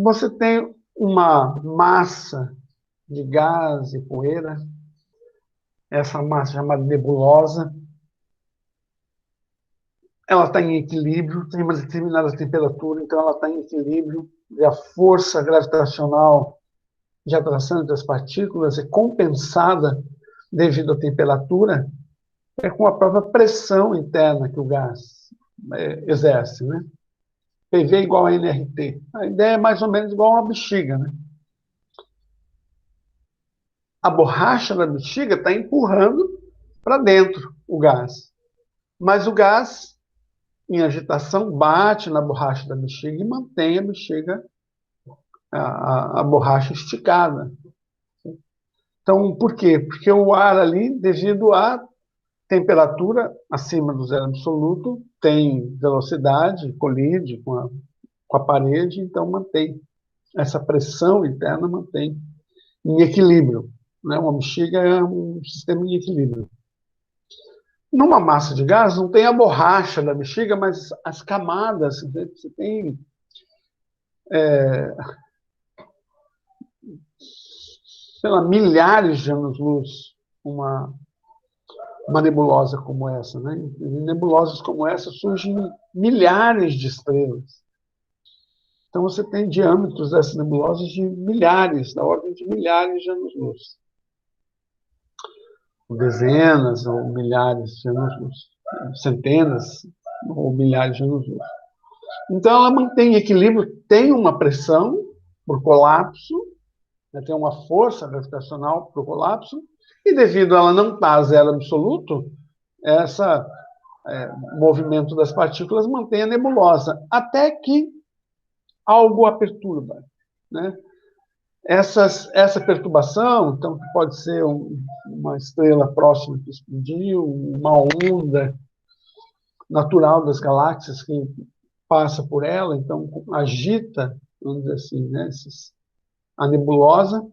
Você tem uma massa de gás e poeira, essa massa chamada nebulosa, ela está em equilíbrio, tem uma determinada temperatura, então ela está em equilíbrio, e a força gravitacional de atração entre as partículas é compensada devido à temperatura, é com a própria pressão interna que o gás exerce, né? PV igual a nRT. A ideia é mais ou menos igual a uma bexiga, né? A borracha da bexiga está empurrando para dentro o gás. Mas o gás, em agitação, bate na borracha da bexiga e mantém a bexiga, a borracha esticada. Então, por quê? Porque o ar ali, devido à temperatura acima do zero absoluto, tem velocidade, colide com a parede, então mantém essa pressão interna, mantém em equilíbrio. Né? Uma bexiga é um sistema em equilíbrio. Numa massa de gás, não tem a borracha da bexiga, mas as camadas. Você tem sei lá, milhares de anos-luz uma nebulosa como essa. Né? Em nebulosas como essa surgem milhares de estrelas. Então você tem diâmetros dessas nebulosas de milhares, da ordem de milhares de anos-luz. Dezenas ou milhares de anos-luz. Centenas ou milhares de anos-luz. Então ela mantém equilíbrio, tem uma pressão por colapso, né, tem uma força gravitacional por colapso, e devido a ela não estar a zero absoluto, esse movimento das partículas mantém a nebulosa, até que algo a perturba. Né? Essa perturbação, então, pode ser uma estrela próxima que explodiu, uma onda natural das galáxias que passa por ela, então agita, vamos dizer assim, né, a nebulosa,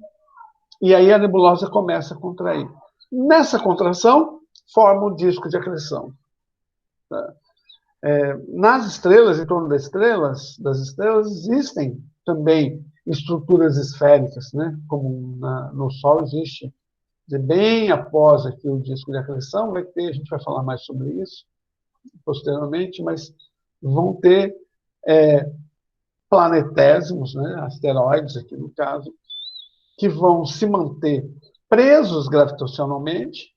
e aí a nebulosa começa a contrair. Nessa contração, forma o disco de acreção. Tá? Nas estrelas, em torno das estrelas, existem também estruturas esféricas, né? Como no Sol existe. Bem após aqui o disco de acreção, a gente vai falar mais sobre isso posteriormente, mas vão ter planetésimos, né? Asteroides aqui no caso, que vão se manter presos gravitacionalmente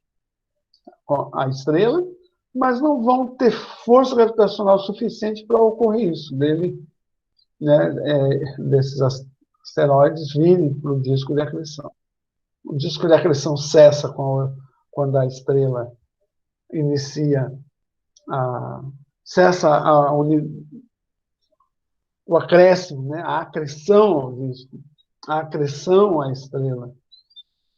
à estrela, mas não vão ter força gravitacional suficiente para ocorrer isso, né, desses asteroides virem para o disco de acreção. O disco de acreção cessa quando a estrela inicia cessa o acréscimo, né, a acreção ao disco, a acreção à estrela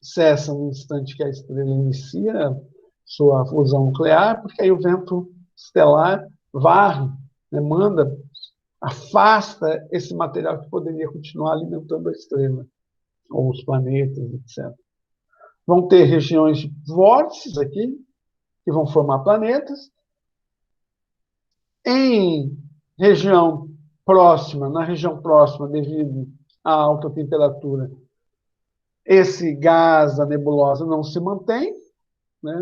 cessa no instante que a estrela inicia sua fusão nuclear, porque aí o vento estelar varre, né, afasta esse material que poderia continuar alimentando a estrela, ou os planetas, etc. Vão ter regiões de vórtices aqui, que vão formar planetas. Na região próxima, devido à alta temperatura, esse gás da nebulosa não se mantém, né?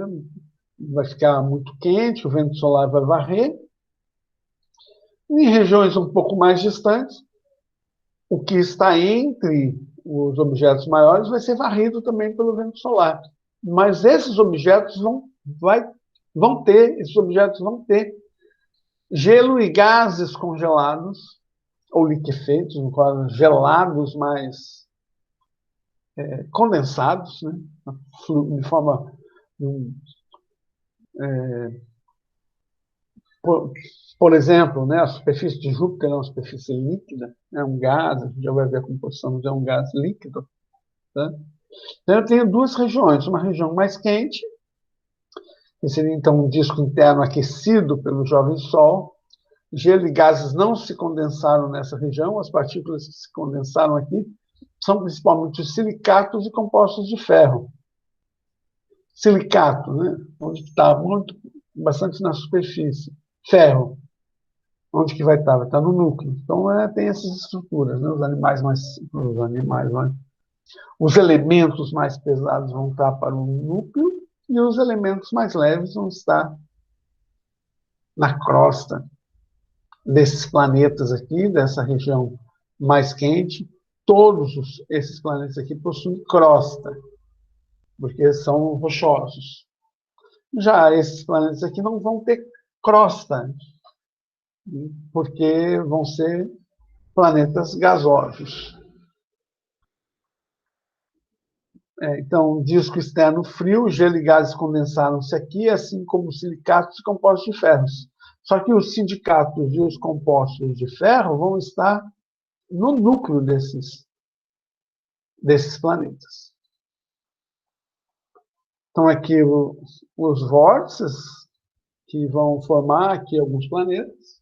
Vai ficar muito quente, o vento solar vai varrer. Em regiões um pouco mais distantes, o que está entre os objetos maiores vai ser varrido também pelo vento solar. Mas esses objetos vão ter gelo e gases congelados, ou liquefeitos, no caso, gelados mais condensados, né? De forma. Por exemplo, né, a superfície de Júpiter é uma superfície líquida, é um gás, a gente já vai ver a composição, mas é um gás líquido. Tá? Então, eu tenho duas regiões, uma região mais quente, que seria então um disco interno aquecido pelo jovem Sol. Gelo e gases não se condensaram nessa região, as partículas que se condensaram aqui são principalmente os silicatos e compostos de ferro. Silicato, né? Onde está bastante na superfície. Ferro, Onde que vai estar? Vai estar no núcleo. Então, tem essas estruturas, né? Os animais né? Os elementos mais pesados vão estar para o núcleo e os elementos mais leves vão estar na crosta desses planetas aqui, dessa região mais quente. Todos esses planetas aqui possuem crosta, porque são rochosos. Já esses planetas aqui não vão ter crosta, porque vão ser planetas gasosos. Então, disco externo frio, gelo e gases condensaram-se aqui, assim como silicatos e compostos de ferros. Só que os silicatos e os compostos de ferro vão estar no núcleo desses planetas. Então, aqui os vórtices que vão formar aqui alguns planetas.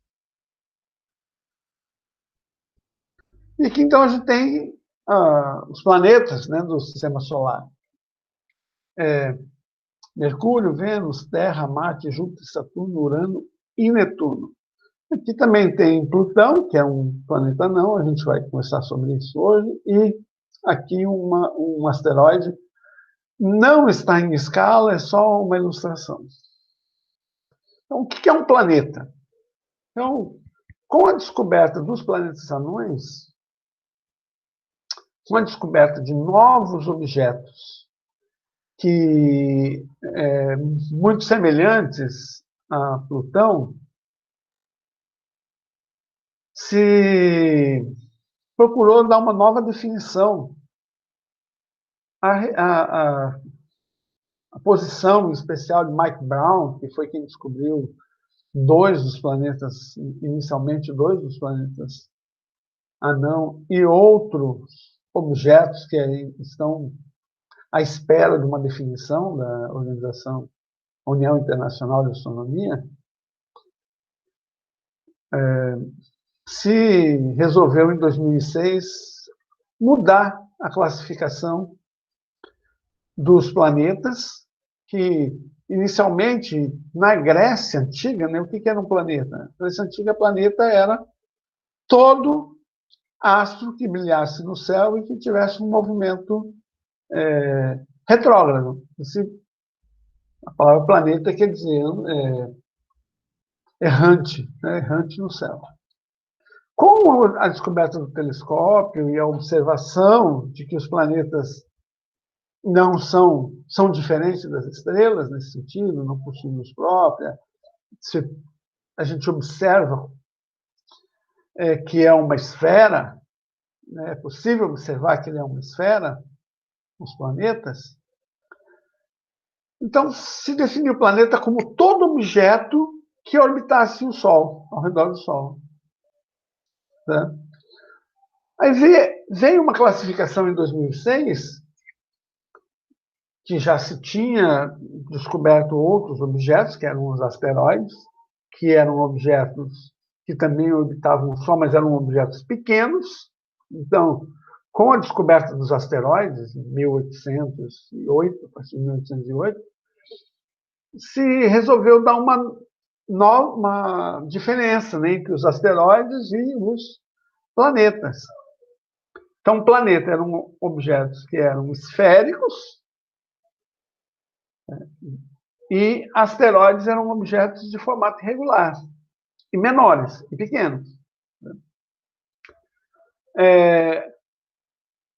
E aqui, então, a gente tem os planetas, né, do Sistema Solar. Mercúrio, Vênus, Terra, Marte, Júpiter, Saturno, Urano e Netuno. Aqui também tem Plutão, que é um planeta não, a gente vai conversar sobre isso hoje, e aqui um asteroide. Não está em escala, é só uma ilustração. Então, o que é um planeta? Então, com a descoberta dos planetas anões, com a descoberta de novos objetos que muito semelhantes a Plutão, se procurou dar uma nova definição à posição especial de Mike Brown, que foi quem descobriu inicialmente dois dos planetas anão, e outros objetos que estão à espera de uma definição da Organização União Internacional de Astronomia, se resolveu, em 2006, mudar a classificação dos planetas, que inicialmente, na Grécia Antiga, né, o que era um planeta? Na Grécia Antiga, planeta era todo astro que brilhasse no céu e que tivesse um movimento retrógrado. A palavra planeta quer dizer errante, né? Errante no céu. Com a descoberta do telescópio e a observação de que os planetas não são diferentes das estrelas nesse sentido, não possuem luz própria, se a gente observa que é uma esfera, né, é possível observar que ele é uma esfera, os planetas. Então, se definiu o planeta como todo objeto que orbitasse o Sol, ao redor do Sol. Tá? Aí veio uma classificação em 2006, que já se tinha descoberto outros objetos, que eram os asteroides, que eram objetos que também orbitavam o Sol, mas eram objetos pequenos. Então, com a descoberta dos asteroides, em 1808, a partir de 1808, se resolveu dar uma diferença, né, entre os asteroides e os planetas. Então, planeta eram objetos que eram esféricos, e asteroides eram objetos de formato irregular, e menores, e pequenos.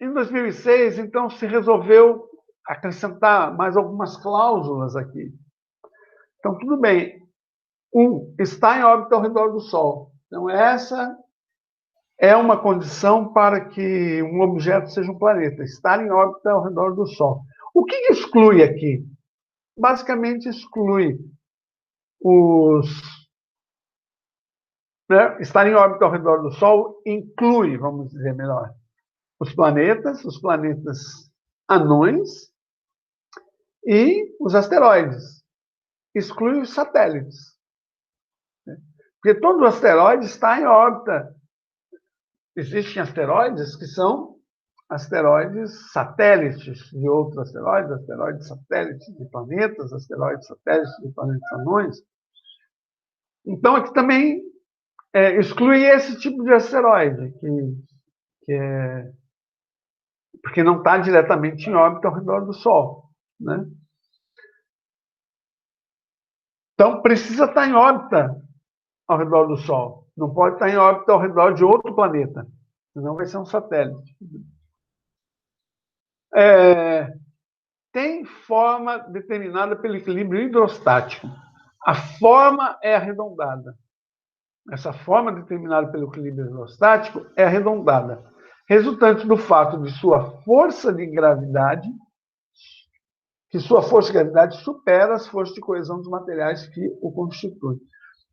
Em 2006, então, se resolveu acrescentar mais algumas cláusulas aqui. Então, tudo bem. Está em órbita ao redor do Sol. Então, essa é uma condição para que um objeto seja um planeta, estar em órbita ao redor do Sol. O que exclui aqui? Basicamente, exclui estar em órbita ao redor do Sol inclui, vamos dizer melhor, os planetas anões e os asteroides. Exclui os satélites. Porque todo asteroide está em órbita. Existem asteroides que são asteroides satélites de outros asteroides satélites de planetas, asteroides satélites de planetas anões. Então, aqui também excluir esse tipo de asteroide, porque não está diretamente em órbita ao redor do Sol, né? Então, precisa estar em órbita ao redor do Sol. Não pode estar em órbita ao redor de outro planeta, senão vai ser um satélite. Tem forma determinada pelo equilíbrio hidrostático. A forma é arredondada. Essa forma determinada pelo equilíbrio hidrostático é arredondada, resultante do fato de sua força de gravidade, que sua força de gravidade supera as forças de coesão dos materiais que o constituem.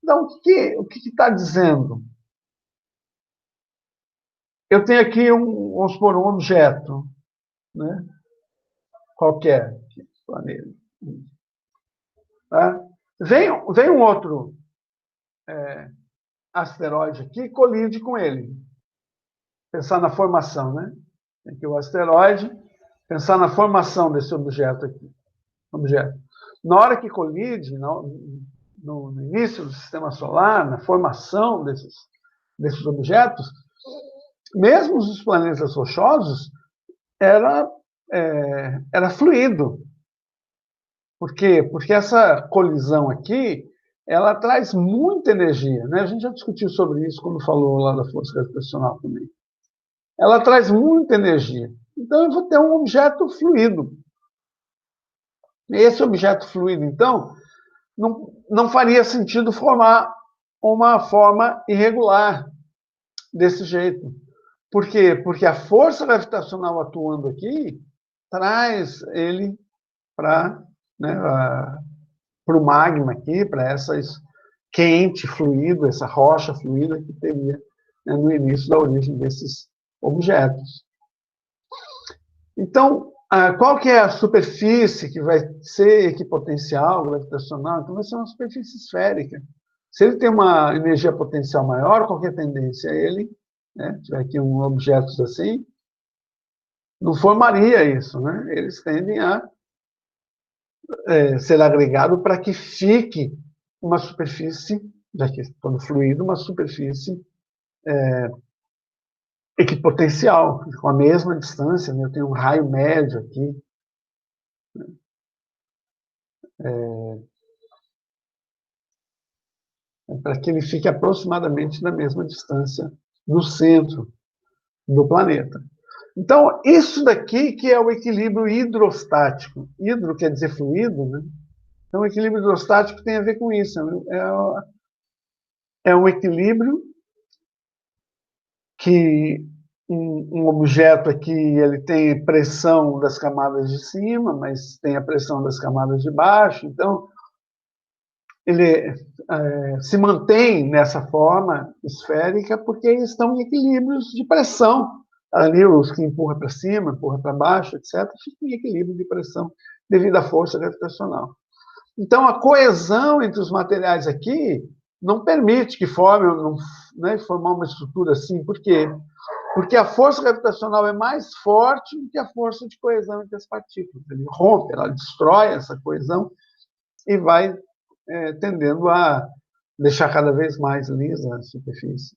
Então, o que está dizendo? Eu tenho aqui, vamos supor, um objeto, né? Qualquer planeta. Tá? Vem um outro asteroide aqui e colide com ele. Pensar na formação, né? Tem aqui o asteroide, pensar na formação desse objeto aqui. Na hora que colide, no início do sistema solar, na formação desses objetos, mesmo os planetas rochosos, era fluido. Por quê? Porque essa colisão aqui, ela traz muita energia, né? A gente já discutiu sobre isso quando falou lá da força gravitacional também. Ela traz muita energia. Então, eu vou ter um objeto fluido. Esse objeto fluido, então, não faria sentido formar uma forma irregular desse jeito. Por quê? Porque a força gravitacional atuando aqui traz ele para o magma aqui, para essa quente fluido, essa rocha fluida que teria, né, no início da origem desses objetos. Então, qual que é a superfície que vai ser equipotencial gravitacional? Então, vai ser uma superfície esférica. Se ele tem uma energia potencial maior, qual que é a tendência? Ele, né, tiver aqui objetos assim, não formaria isso, né? Eles tendem a ser agregado para que fique uma superfície, já que quando fluido, uma superfície equipotencial, com a mesma distância, né? Eu tenho um raio médio aqui, para que ele fique aproximadamente na mesma distância do centro do planeta. Então, isso daqui que é o equilíbrio hidrostático. Hidro quer dizer fluido, né? Então, o equilíbrio hidrostático tem a ver com isso. É um equilíbrio que um objeto aqui ele tem pressão das camadas de cima, mas tem a pressão das camadas de baixo. Então, ele se mantém nessa forma esférica porque estão em equilíbrios de pressão. Ali, os que empurram para cima, empurram para baixo, etc., ficam em equilíbrio de pressão devido à força gravitacional. Então, a coesão entre os materiais aqui não permite que formar uma estrutura assim. Por quê? Porque a força gravitacional é mais forte do que a força de coesão entre as partículas. Ele rompe, ela destrói essa coesão e vai tendendo a deixar cada vez mais lisa a superfície.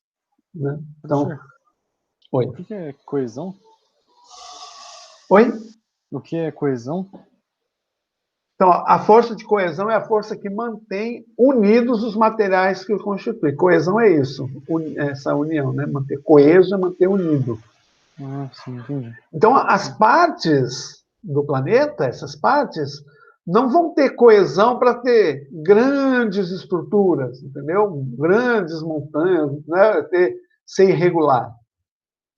Né? Então, oi. O que é coesão? Oi? O que é coesão? Então, a força de coesão é a força que mantém unidos os materiais que o constituem. Coesão é isso, essa união, né? Manter coeso é manter unido. Sim, entendi. Então, as partes do planeta, essas partes, não vão ter coesão para ter grandes estruturas, entendeu? Grandes montanhas, né? Ser irregular.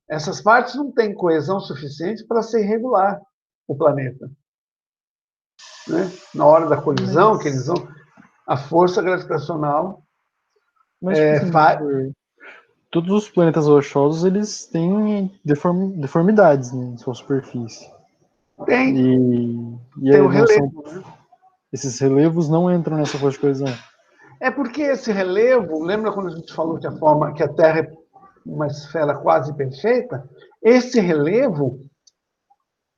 Essas partes não têm coesão suficiente para ser irregular o planeta. Né? Na hora da colisão, que eles vão, a força gravitacional todos os planetas rochosos eles têm deformidades, né, em sua superfície. Tem. Tem o relevo, né? Esses relevos não entram nessa força de coesão. É porque esse relevo, lembra quando a gente falou que a Terra é uma esfera quase perfeita? Esse relevo,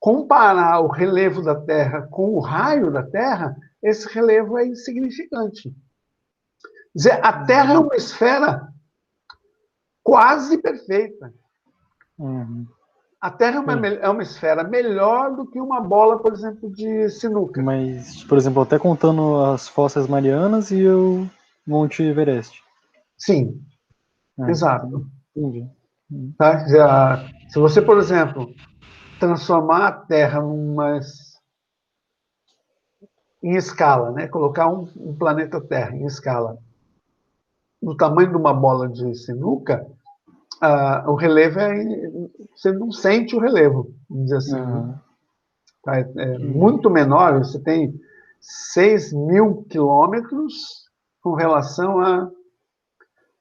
comparar o relevo da Terra com o raio da Terra, esse relevo é insignificante. Quer dizer, a Terra é uma esfera quase perfeita. Uhum. A Terra é uma esfera melhor do que uma bola, por exemplo, de sinuca. Mas, por exemplo, até contando as fossas marianas e o Monte Everest. Sim, exato. Entendi. Tá? Se você, por exemplo, transformar a Terra em escala, né? Colocar um planeta Terra em escala, no tamanho de uma bola de sinuca, o relevo você não sente o relevo, vamos dizer assim. Né? Tá? É muito menor, você tem 6.000 quilômetros com relação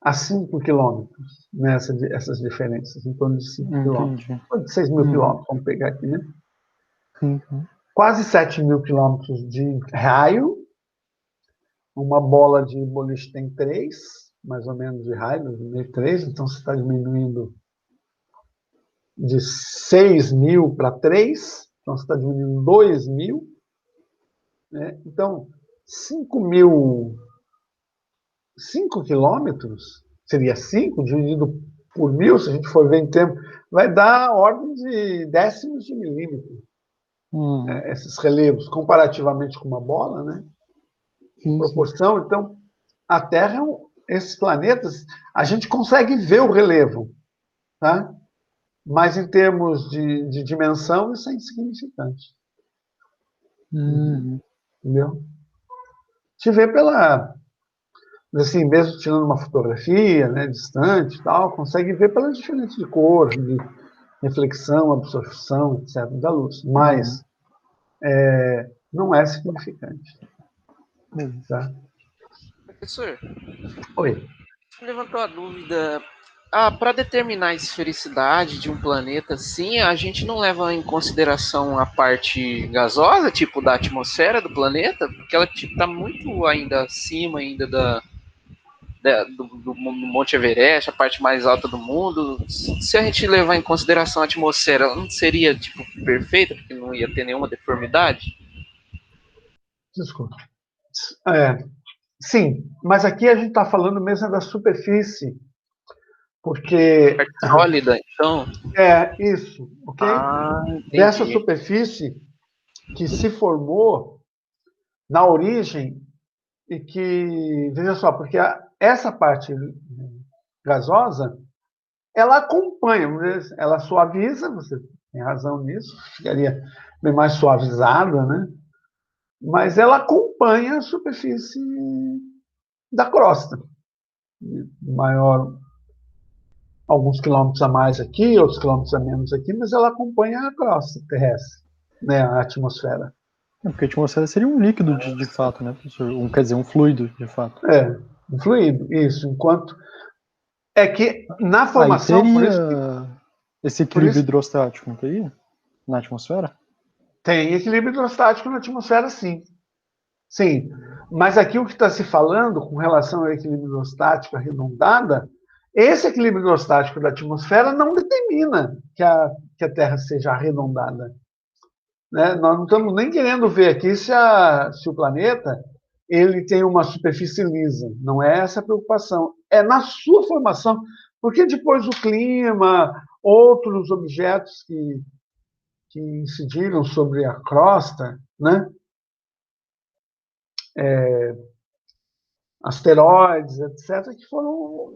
a 5 quilômetros, né? Essas diferenças, em torno de 5 quilômetros. De 6.000 quilômetros, vamos pegar aqui, né? Quase 7.000 quilômetros de raio. Uma bola de boliche tem 3, mais ou menos, de raio, 3, então você está diminuindo de 6.000 para 3, então você está diminuindo 2.000. Né? Então, 5 quilômetros, seria 5 dividido por 1.000, se a gente for ver em tempo, vai dar a ordem de décimos de milímetro. Esses relevos, comparativamente com uma bola, né? Proporção. Então, a Terra, esses planetas, a gente consegue ver o relevo, tá? Mas em termos de dimensão, isso é insignificante. Entendeu? Te vê assim, mesmo tirando uma fotografia, né, distante e tal, consegue ver pelas diferenças de cor, de reflexão, absorção, etc., da luz. Mas não é significante. Tá? Professor, Oi. levantou a dúvida. Para determinar a esfericidade de um planeta, sim, a gente não leva em consideração a parte gasosa, tipo da atmosfera do planeta, porque ela está muito ainda acima ainda do Monte Everest, a parte mais alta do mundo. Se a gente levar em consideração a atmosfera, ela não seria tipo perfeita, porque não ia ter nenhuma deformidade? Desculpa. Sim, mas aqui a gente está falando mesmo da superfície, porque... Parte sólida, então? Isso, ok? Entendi. Dessa superfície que se formou na origem e que, veja só, porque essa parte gasosa, ela acompanha, ela suaviza, você tem razão nisso, ficaria bem mais suavizada, né? Mas ela acompanha a superfície da crosta, maior, alguns quilômetros a mais aqui, outros quilômetros a menos aqui, mas ela acompanha a crosta terrestre, né, a atmosfera. Porque a atmosfera seria um líquido de fato, né, professor? Quer dizer, um fluido, de fato. Um fluido, isso. Enquanto... É que na formação... Aí teria por isso que, esse equilíbrio hidrostático, não teria? Na atmosfera? Tem equilíbrio hidrostático na atmosfera, sim. Sim. Mas aqui o que está se falando com relação ao equilíbrio hidrostático arredondada, esse equilíbrio hidrostático da atmosfera não determina que a Terra seja arredondada. Né? Nós não estamos nem querendo ver aqui se o planeta ele tem uma superfície lisa. Não é essa a preocupação. É na sua formação. Porque depois o clima, outros objetos que incidiram sobre a crosta, né? Asteroides, etc., que foram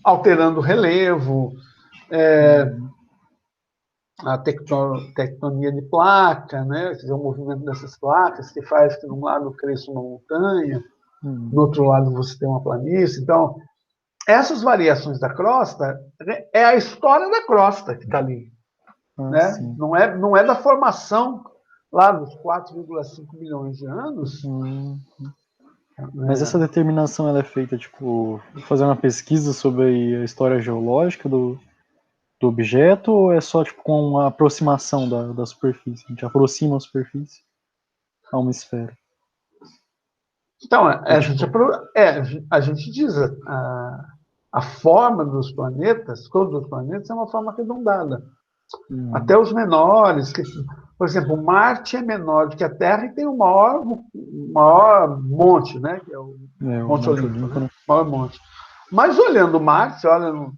alterando o relevo, a tectonia de placa, né? Quer dizer, o movimento dessas placas que faz que, de um lado, cresça uma montanha, no outro lado, você tem uma planície. Então, essas variações da crosta é a história da crosta que está ali. Né? Não é da formação lá dos 4,5 milhões de anos. Mas essa determinação ela é feita, tipo, fazendo uma pesquisa sobre a história geológica do objeto, ou é só tipo com a aproximação da superfície? A gente aproxima a superfície a uma esfera. Então, a gente diz a forma dos planetas, todos os planetas, é uma forma arredondada. Até os menores, por exemplo, Marte é menor do que a Terra e tem o maior monte, né? Que é o Monte Olimpo, né? O maior monte. Mas olhando Marte, você olha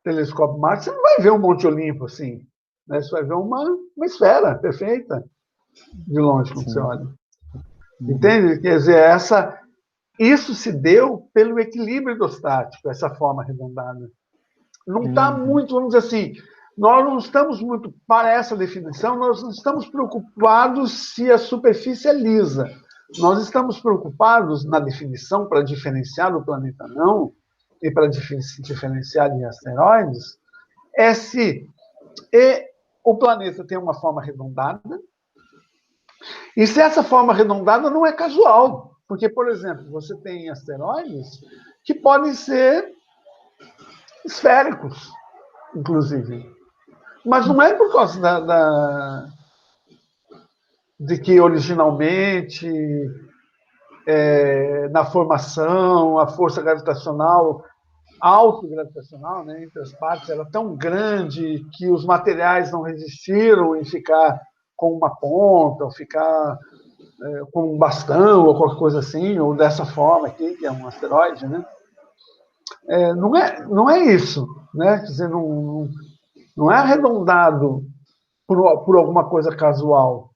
telescópio Marte, você não vai ver um Monte Olimpo assim, né? Você vai ver uma esfera perfeita de longe quando você olha. Entende? Quer dizer, isso se deu pelo equilíbrio hidrostático, essa forma arredondada. Não está muito, vamos dizer assim, nós não estamos muito, para essa definição, nós não estamos preocupados se a superfície é lisa. Nós estamos preocupados na definição, para diferenciar do planeta não, e para diferenciar de asteroides, é se o planeta tem uma forma arredondada, e se essa forma arredondada não é casual. Porque, por exemplo, você tem asteroides que podem ser esféricos, inclusive. Mas não é por causa de que originalmente, na formação, a força gravitacional, autogravitacional, né, entre as partes, era tão grande que os materiais não resistiram em ficar com uma ponta, ou ficar com um bastão, ou qualquer coisa assim, ou dessa forma aqui, que é um asteroide, né? Não é isso, né? Quer dizer, não é arredondado por alguma coisa casual.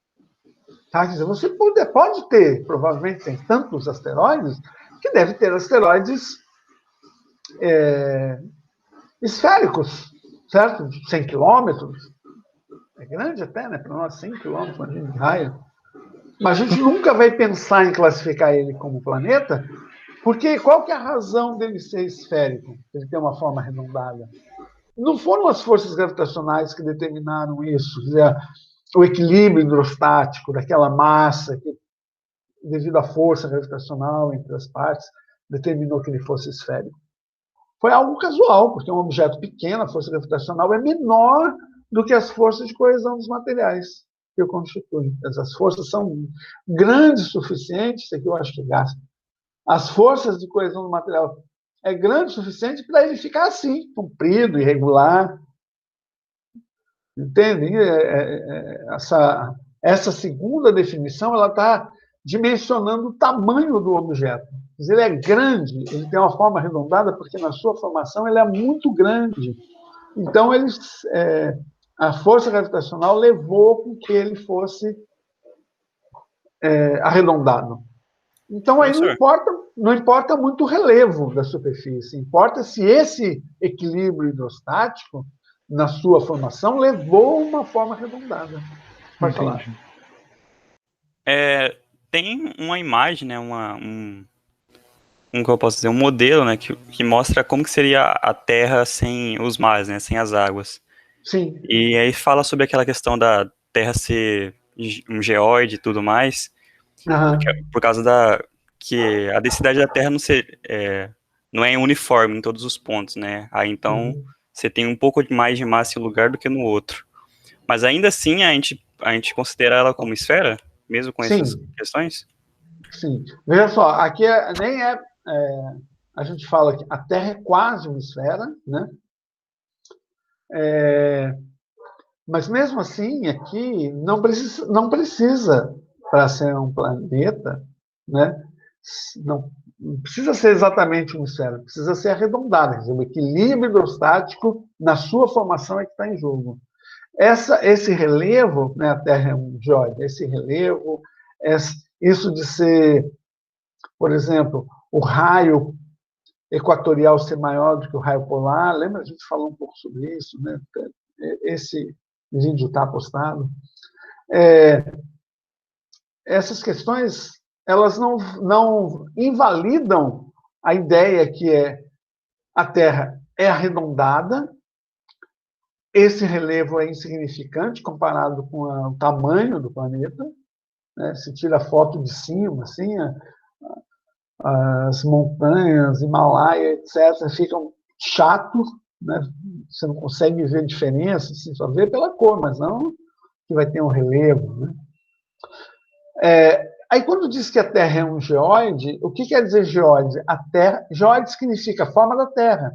Tá? Quer dizer, você pode ter, provavelmente tem tantos asteroides, que deve ter asteroides esféricos, certo? De 100 quilômetros. É grande até, né? Para nós, 100 quilômetros, imagina de raio. Mas a gente nunca vai pensar em classificar ele como planeta, porque qual que é a razão dele ser esférico? Ele tem uma forma arredondada. Não foram as forças gravitacionais que determinaram isso, quer dizer, o equilíbrio hidrostático daquela massa que, devido à força gravitacional entre as partes, determinou que ele fosse esférico. Foi algo casual, porque é um objeto pequeno, a força gravitacional é menor do que as forças de coesão dos materiais que o constituem. Essas forças são grandes o suficiente, isso aqui eu acho que gasta. As forças de coesão do material é grande o suficiente para ele ficar assim, comprido, irregular. Entende? Essa segunda definição ela está dimensionando o tamanho do objeto. Ele é grande, ele tem uma forma arredondada, porque na sua formação ele é muito grande. Então, a força gravitacional levou com que ele fosse arredondado. Então, aí não importa muito o relevo da superfície, importa se esse equilíbrio hidrostático, na sua formação, levou uma forma arredondada. Pode falar. Tem uma imagem, né, que eu posso dizer, um modelo, né, que mostra como que seria a Terra sem os mares, né, sem as águas. Sim. E aí fala sobre aquela questão da Terra ser um geóide e tudo mais, por causa que a densidade da Terra não é uniforme em todos os pontos, né? Aí então você tem um pouco mais de massa em um lugar do que no outro. Mas ainda assim a gente considera ela como esfera, mesmo com essas questões? Sim. Veja só, aqui a gente fala que a Terra é quase uma esfera, né? Mas mesmo assim, aqui não precisa para ser um planeta, né? Não precisa ser exatamente uma esfera, precisa ser arredondada, quer dizer, o equilíbrio hidrostático na sua formação é que está em jogo. Esse relevo, né, a Terra é um geóide, esse relevo, isso de ser, por exemplo, o raio equatorial ser maior do que o raio polar, lembra? A gente falou um pouco sobre isso, né? Esse vídeo está postado. Essas questões, elas não invalidam a ideia que a Terra é arredondada, esse relevo é insignificante comparado com o tamanho do planeta, né? Se tira foto de cima, assim, as montanhas, Himalaia, etc., ficam chatos, né? Você não consegue ver diferença, você só vê pela cor, mas não que vai ter um relevo, né? Aí, quando diz que a Terra é um geóide, o que quer dizer geóide? Geóide significa forma da Terra.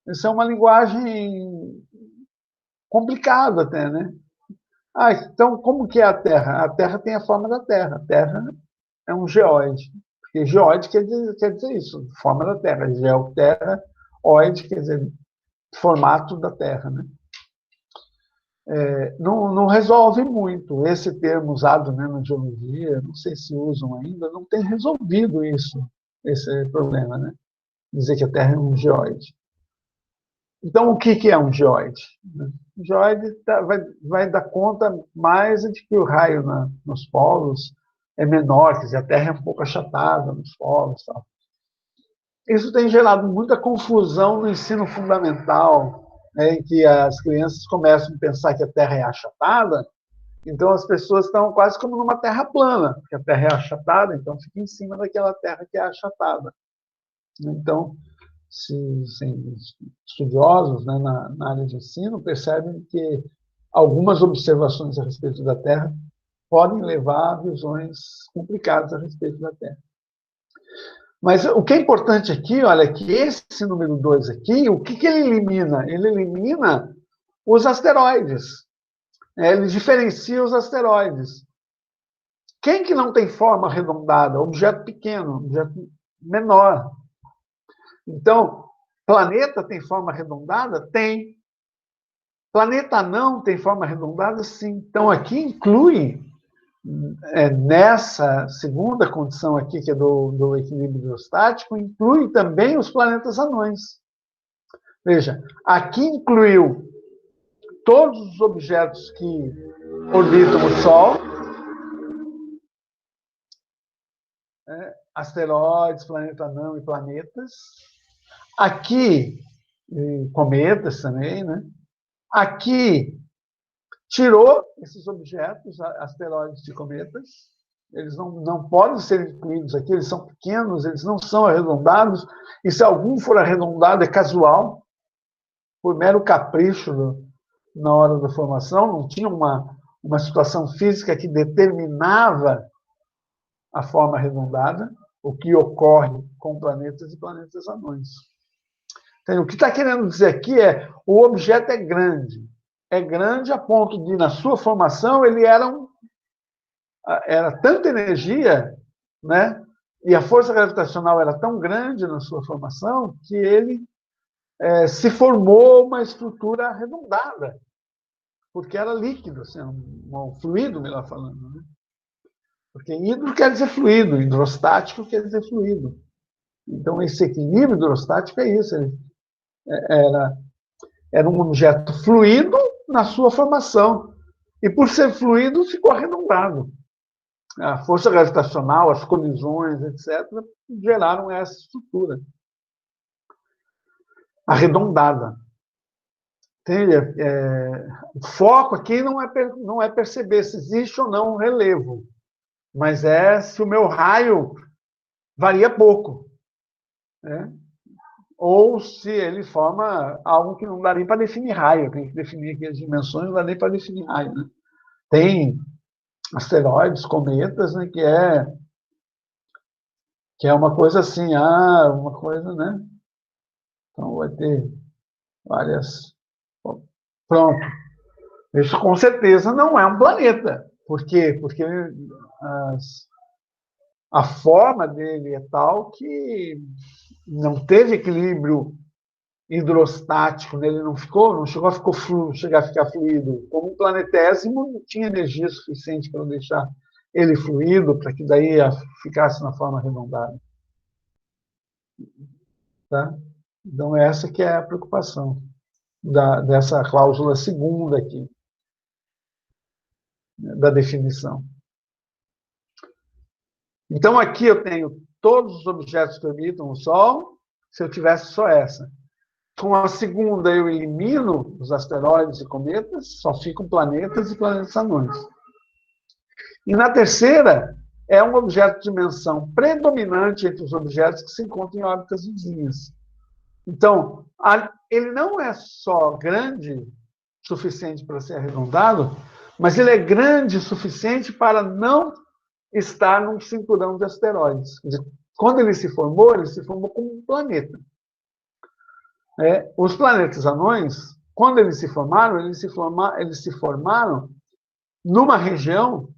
Isso é uma linguagem complicada até, né? Então, como que é a Terra? A Terra tem a forma da Terra. A Terra é um geóide. Porque geóide quer dizer isso, forma da Terra. Geoterra, oide quer dizer formato da Terra, né? Não resolve muito. Esse termo usado, né, na geologia, não sei se usam ainda, não tem resolvido esse problema, né? Dizer que a Terra é um geóide. Então, o que é um geóide? Um geóide vai dar conta mais de que o raio nos polos é menor, quer dizer, a Terra é um pouco achatada nos polos. Tal. Isso tem gerado muita confusão no ensino fundamental, né, em que as crianças começam a pensar que a Terra é achatada, então as pessoas estão quase como numa Terra plana, porque a Terra é achatada, então fica em cima daquela Terra que é achatada. Então, estudiosos, né, na área de ensino percebem que algumas observações a respeito da Terra podem levar a visões complicadas a respeito da Terra. Mas o que é importante aqui, olha, é que esse número 2 aqui, o que ele elimina? Ele elimina os asteroides. Ele diferencia os asteroides. Quem que não tem forma arredondada? Objeto pequeno, objeto menor. Então, planeta tem forma arredondada? Tem. Planeta não tem forma arredondada? Sim. Então, aqui inclui, nessa segunda condição aqui, que é do equilíbrio hidrostático, inclui também os planetas anões. Veja, aqui incluiu todos os objetos que orbitam o Sol, asteroides, planeta anão e planetas. Aqui, cometas também, né? Aqui, tirou esses objetos, asteroides e cometas. Eles não podem ser incluídos aqui, eles são pequenos, eles não são arredondados, e se algum for arredondado é casual, por mero capricho na hora da formação, não tinha uma situação física que determinava a forma arredondada, o que ocorre com planetas e planetas anões. Então, o que está querendo dizer aqui é o objeto é grande. É grande a ponto de, na sua formação, ele era tanta energia, né? E a força gravitacional era tão grande na sua formação que ele se formou uma estrutura arredondada, porque era líquido, assim, um fluido, melhor falando, né? Porque hidro quer dizer fluido, hidrostático quer dizer fluido. Então, esse equilíbrio hidrostático é isso. Era um objeto fluido na sua formação. E, por ser fluido, ficou arredondado. A força gravitacional, as colisões, etc., geraram essa estrutura arredondada. O foco aqui não é perceber se existe ou não um relevo, mas é se o meu raio varia pouco, né? Ou se ele forma algo que não dá nem para definir raio, tem que definir aqui as dimensões, não dá nem para definir raio, né? Tem asteroides, cometas, né, que é uma coisa assim, uma coisa, né? Então vai ter várias... Pronto. Isso com certeza não é um planeta. Por quê? Porque a forma dele é tal que não teve equilíbrio hidrostático, ele não chegou a ficar fluido. Como um planetésimo, não tinha energia suficiente para deixar ele fluido, para que daí ficasse na forma arredondada. Tá? Então, essa que é a preocupação dessa cláusula segunda aqui, da definição. Então, aqui eu tenho todos os objetos que orbitam o Sol, se eu tivesse só essa. Com a segunda, eu elimino os asteroides e cometas, só ficam planetas e planetas anões. E na terceira, é um objeto de dimensão predominante entre os objetos que se encontram em órbitas vizinhas. Então, ele não é só grande o suficiente para ser arredondado, mas ele é grande o suficiente para não estar num cinturão de asteroides. Quer dizer, quando ele se formou como um planeta. Os planetas anões, quando eles se formaram numa região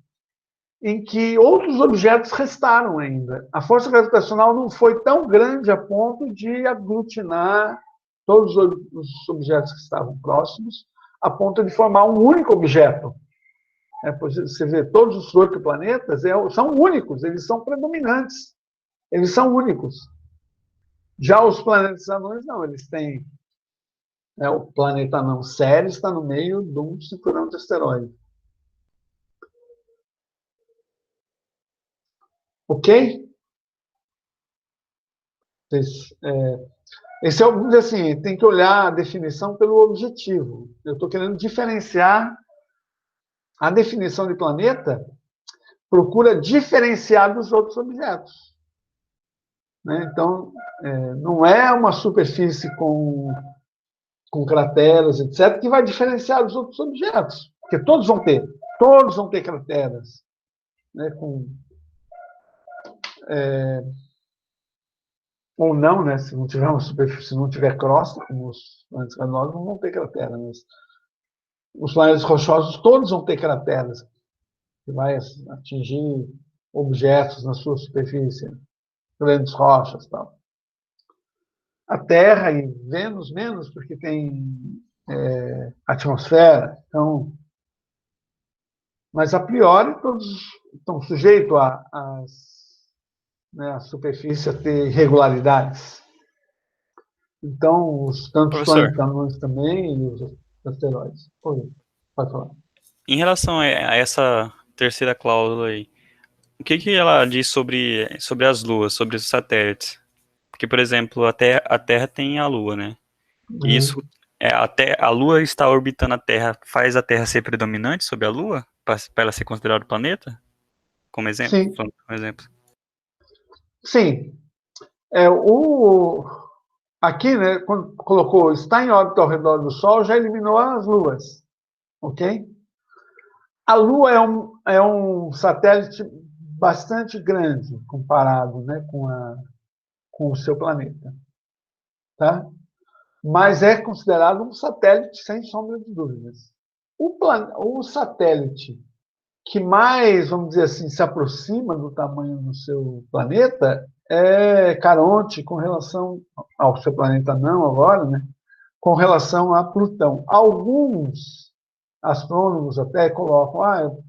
em que outros objetos restaram ainda. A força gravitacional não foi tão grande a ponto de aglutinar todos os objetos que estavam próximos, a ponto de formar um único objeto. Você vê, todos os 8 planetas são únicos, eles são predominantes, eles são únicos. Já os planetas anões, não, eles têm... o planeta anão Ceres está no meio de um cinturão de asteroide. Ok? Esse vamos dizer assim, tem que olhar a definição pelo objetivo. Eu estou querendo diferenciar a definição de planeta, procura diferenciar dos outros objetos. Então, não é uma superfície com crateras, etc., que vai diferenciar dos outros objetos, porque todos vão ter crateras, ou não, se não tiver uma superfície, se não tiver crosta, como os planetas canosos, não vão ter cratera, mas os planetas rochosos todos vão ter crateras, que vai atingir objetos na sua superfície, grandes rochas e tal. A Terra e Vênus menos, porque tem atmosfera, então, mas a priori todos estão sujeitos a superfície a ter irregularidades. Então, tanto os planetas anões também e os asteroides. Pode falar. Em relação a essa terceira cláusula aí, o que ela diz sobre as luas, sobre os satélites? Porque, por exemplo, a Terra tem a Lua, né? E isso, a Lua está orbitando a Terra, faz a Terra ser predominante sobre a Lua, para ela ser considerada planeta? Como exemplo? Sim. Como exemplo. Sim. Aqui, quando colocou está em órbita ao redor do Sol, já eliminou as luas. Ok? A Lua é um satélite bastante grande comparado com o seu planeta. Tá? Mas é considerado um satélite sem sombra de dúvidas. O satélite que mais, vamos dizer assim, se aproxima do tamanho do seu planeta é Caronte, com relação ao seu planeta não agora, com relação a Plutão. Alguns astrônomos até colocam,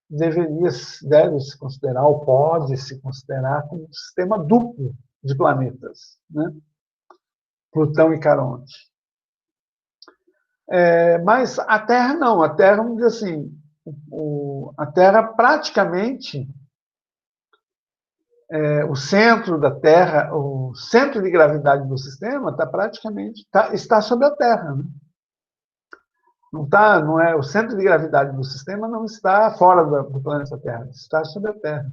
deve-se considerar, ou pode-se considerar, como um sistema duplo de planetas, Plutão e Caronte. Mas a Terra não. A Terra, vamos dizer assim, a Terra praticamente, o centro da Terra, o centro de gravidade do sistema está sobre a Terra. O centro de gravidade do sistema não está fora do planeta Terra, está sobre a Terra.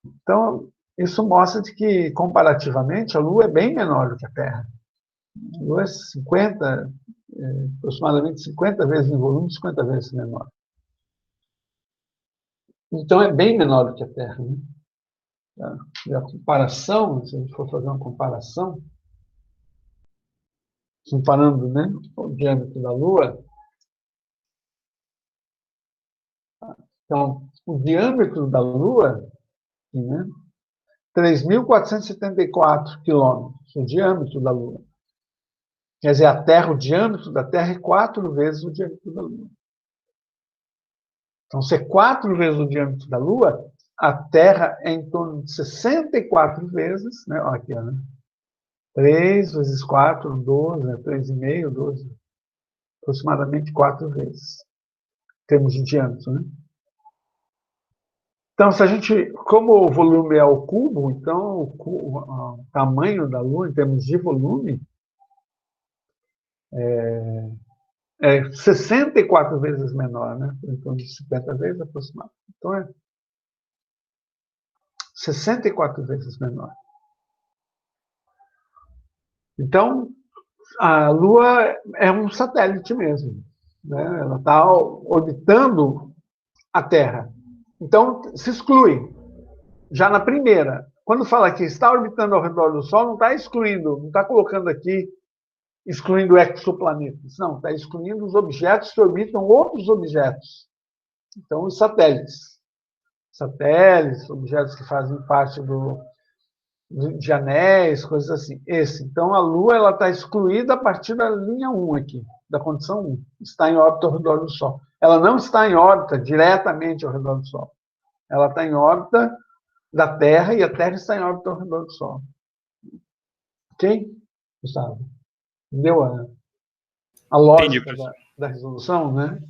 Então, isso mostra de que, comparativamente, a Lua é bem menor do que a Terra. A Lua é aproximadamente 50 vezes em volume, 50 vezes menor. Então, é bem menor do que a Terra. E a comparação, se a gente for fazer uma comparação, comparando o diâmetro da Lua, então, o diâmetro da Lua, 3.474 quilômetros, o diâmetro da Lua. Quer dizer, o diâmetro da Terra é 4 vezes o diâmetro da Lua. Então, se é 4 vezes o diâmetro da Lua, a Terra é em torno de 64 vezes, aqui, 3 vezes 4, 12, 3,5, 12, aproximadamente 4 vezes, em termos de diâmetro, Então, se a gente, como o volume é ao cubo, então o tamanho da Lua, em termos de volume, é 64 vezes menor, em torno de 50 vezes aproximadamente. Então, é 64 vezes menor. Então, a Lua é um satélite mesmo. Ela está orbitando a Terra. Então, se exclui. Já na primeira, quando fala que está orbitando ao redor do Sol, não está excluindo, não está colocando aqui, excluindo exoplanetas. Não, está excluindo os objetos que orbitam outros objetos. Então, os satélites. Satélites, objetos que fazem parte de anéis, coisas assim. Então, a Lua está excluída a partir da linha 1 aqui, da condição 1. Está em órbita ao redor do Sol. Ela não está em órbita diretamente ao redor do Sol. Ela está em órbita da Terra e a Terra está em órbita ao redor do Sol. Ok, Gustavo? Entendeu a lógica da resolução, né?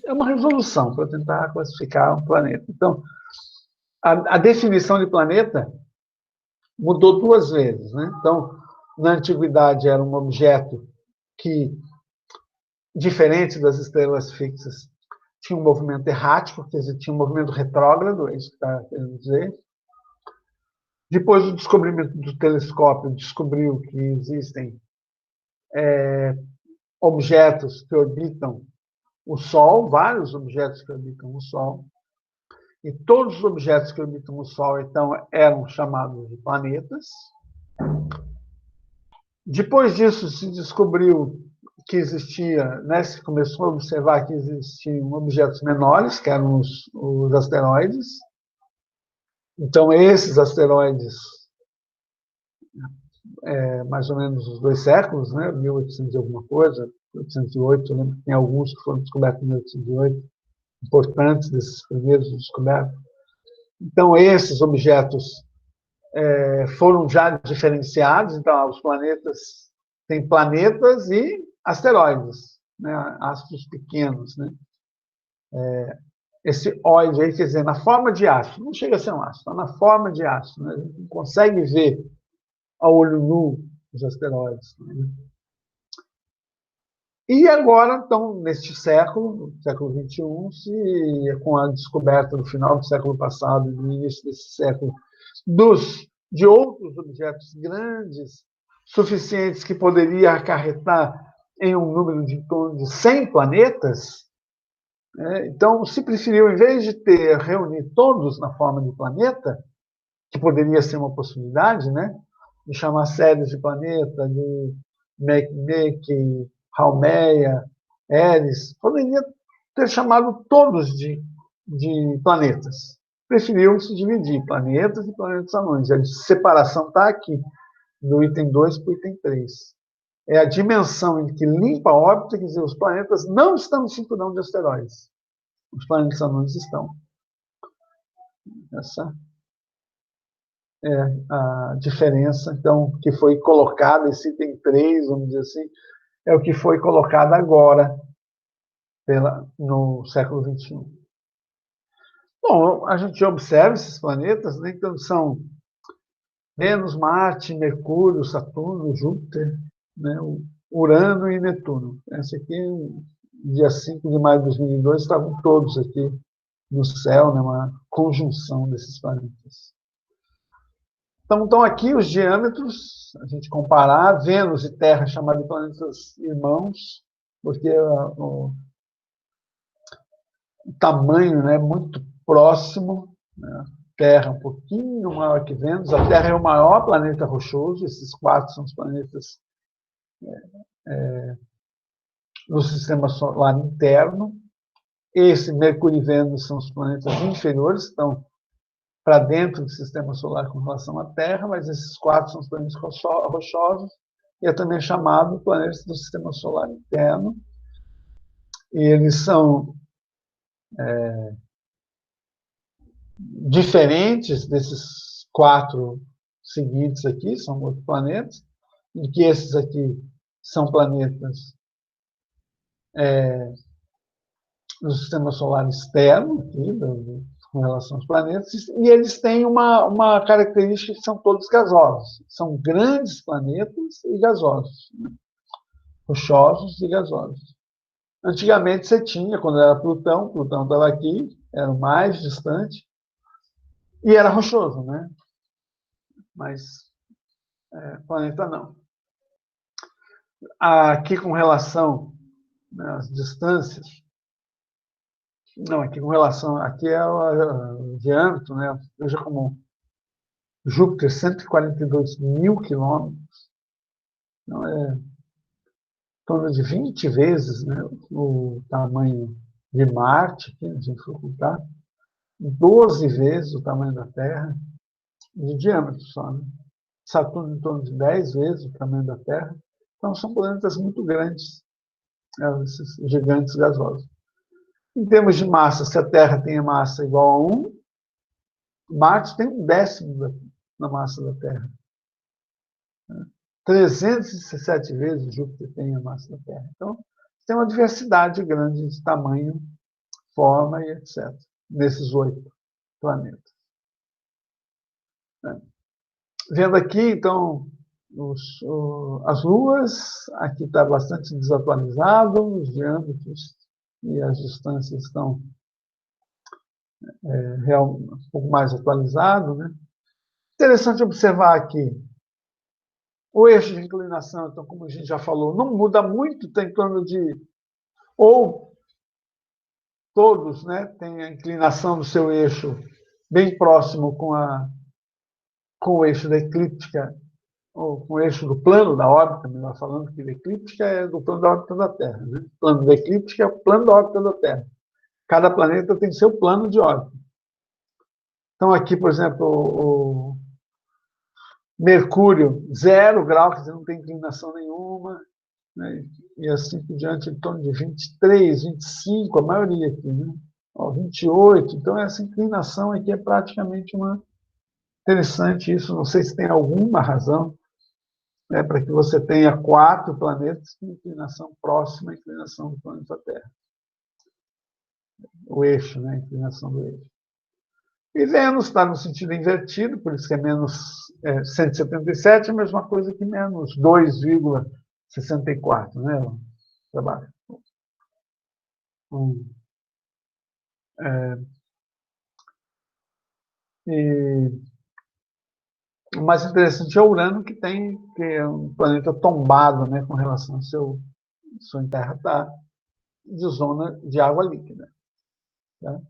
É uma resolução para tentar classificar um planeta. Então, a definição de planeta mudou 2 vezes, né? Então, na antiguidade era um objeto que, diferente das estrelas fixas, tinha um movimento errático, quer dizer, tinha um movimento retrógrado, é isso que está querendo dizer. Depois do descobrimento do telescópio, descobriu que existem objetos que orbitam o Sol, vários objetos que orbitam o Sol, e todos os objetos que orbitam o Sol, então, eram chamados de planetas. Depois disso, se descobriu que existia, né, se começou a observar que existiam objetos menores, que eram os asteroides. Então, esses asteroides, mais ou menos os 2 séculos, né, 1800 e alguma coisa, 1808, eu lembro que tem alguns que foram descobertos em 1808, importantes desses primeiros descobertos. Então, esses objetos foram já diferenciados. Então, os planetas têm planetas e asteroides, né, astros pequenos, né? Esse oide aí, quer dizer, na forma de astro, não chega a ser um astro, está na forma de astro, né? A gente não consegue ver a olho nu os asteroides, né? E agora, então, neste século XXI, com a descoberta no final do século passado e no início desse século de outros objetos grandes, suficientes que poderia acarretar em um número de em torno de 100 planetas, então se preferiu, em vez de reunir todos na forma de planeta, que poderia ser uma possibilidade, né, de chamar séries de planeta, de Makemake, Haumea, Eris, poderia ter chamado todos de planetas. Preferiu se dividir planetas e planetas anões. A separação está aqui, do item 2 para o item 3. É a dimensão em que limpa a órbita, quer dizer, os planetas não estão no cinturão de asteroides. Os planetas anões estão. Essa é a diferença, então, que foi colocada, esse item 3, vamos dizer assim, é o que foi colocado agora no século XXI. Bom, a gente observa esses planetas, né? Então são Vênus, Marte, Mercúrio, Saturno, Júpiter, né? Urano e Netuno. Esse aqui, dia 5 de maio de 2002, estavam todos aqui no céu, né? Uma conjunção desses planetas. Então, estão aqui os diâmetros, a gente comparar Vênus e Terra, chamados de planetas irmãos, porque o tamanho, né, é muito próximo, né? Terra um pouquinho maior que Vênus, a Terra é o maior planeta rochoso, esses 4 são os planetas no sistema solar interno. Esse Mercúrio e Vênus são os planetas inferiores, estão para dentro do sistema solar com relação à Terra, mas esses 4 são os planetas rochosos, e é também chamado planetas do sistema solar interno. E eles são diferentes desses 4 seguintes aqui, são outros planetas, e que esses aqui são planetas do sistema solar externo, aqui, com relação aos planetas, e eles têm uma característica que são todos gasosos. São grandes planetas e gasosos, né? Rochosos e gasosos. Antigamente você tinha, quando era Plutão estava aqui, era o mais distante, e era rochoso, né? Mas planeta não. Aqui com relação, né, às distâncias, não, aqui com relação, aqui é o diâmetro, né? Veja como Júpiter, 142 mil quilômetros, então em torno de 20 vezes, né, o tamanho de Marte, aqui, se a gente for contar, 12 vezes o tamanho da Terra, de diâmetro só. Né? Saturno em torno de 10 vezes o tamanho da Terra. Então, são planetas muito grandes, esses gigantes gasosos. Em termos de massa, se a Terra tem a massa igual a 1, Marte tem 1/10 da massa da Terra. 317 vezes Júpiter tem a massa da Terra. Então, tem uma diversidade grande de tamanho, forma e etc. Nesses 8 planetas. Vendo aqui, então, as luas, aqui está bastante desatualizado, os diâmetros e as distâncias estão um pouco mais atualizados. Né? Interessante observar aqui, o eixo de inclinação, então, como a gente já falou, não muda muito, está em torno de, ou todos, né, têm a inclinação do seu eixo bem próximo com o eixo da eclíptica, ou com o eixo do plano da órbita, melhor falando, que a eclíptica é do plano da órbita da Terra. Né? O plano da eclíptica é o plano da órbita da Terra. Cada planeta tem seu plano de órbita. Então, aqui, por exemplo, o Mercúrio, 0 grau, quer dizer, não tem inclinação nenhuma, né? E assim por diante, em torno de 23, 25, a maioria aqui, né? 28. Então, essa inclinação aqui é praticamente uma... Interessante isso, não sei se tem alguma razão, né, para que você tenha 4 planetas com inclinação próxima à inclinação do planeta Terra. O eixo, né, a inclinação do eixo. E Vênus está no sentido invertido, por isso que é menos 177, a mesma coisa que menos 2,64, né? Trabalho. E o mais interessante é Urano, que é um planeta tombado, né, com relação ao sua Terra está de zona de água líquida. Tá?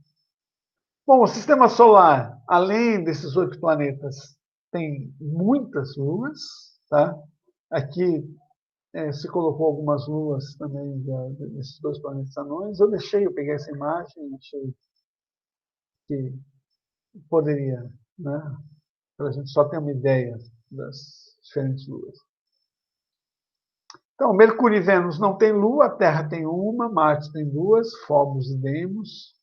Bom, o Sistema Solar, além desses 8 planetas, tem muitas luas. Tá? Aqui se colocou algumas luas também desses 2 planetas anões. Eu peguei essa imagem, achei que poderia, né, para a gente só ter uma ideia das diferentes luas. Então, Mercúrio e Vênus não tem lua, a Terra tem uma, Marte tem 2, Phobos e Deimos.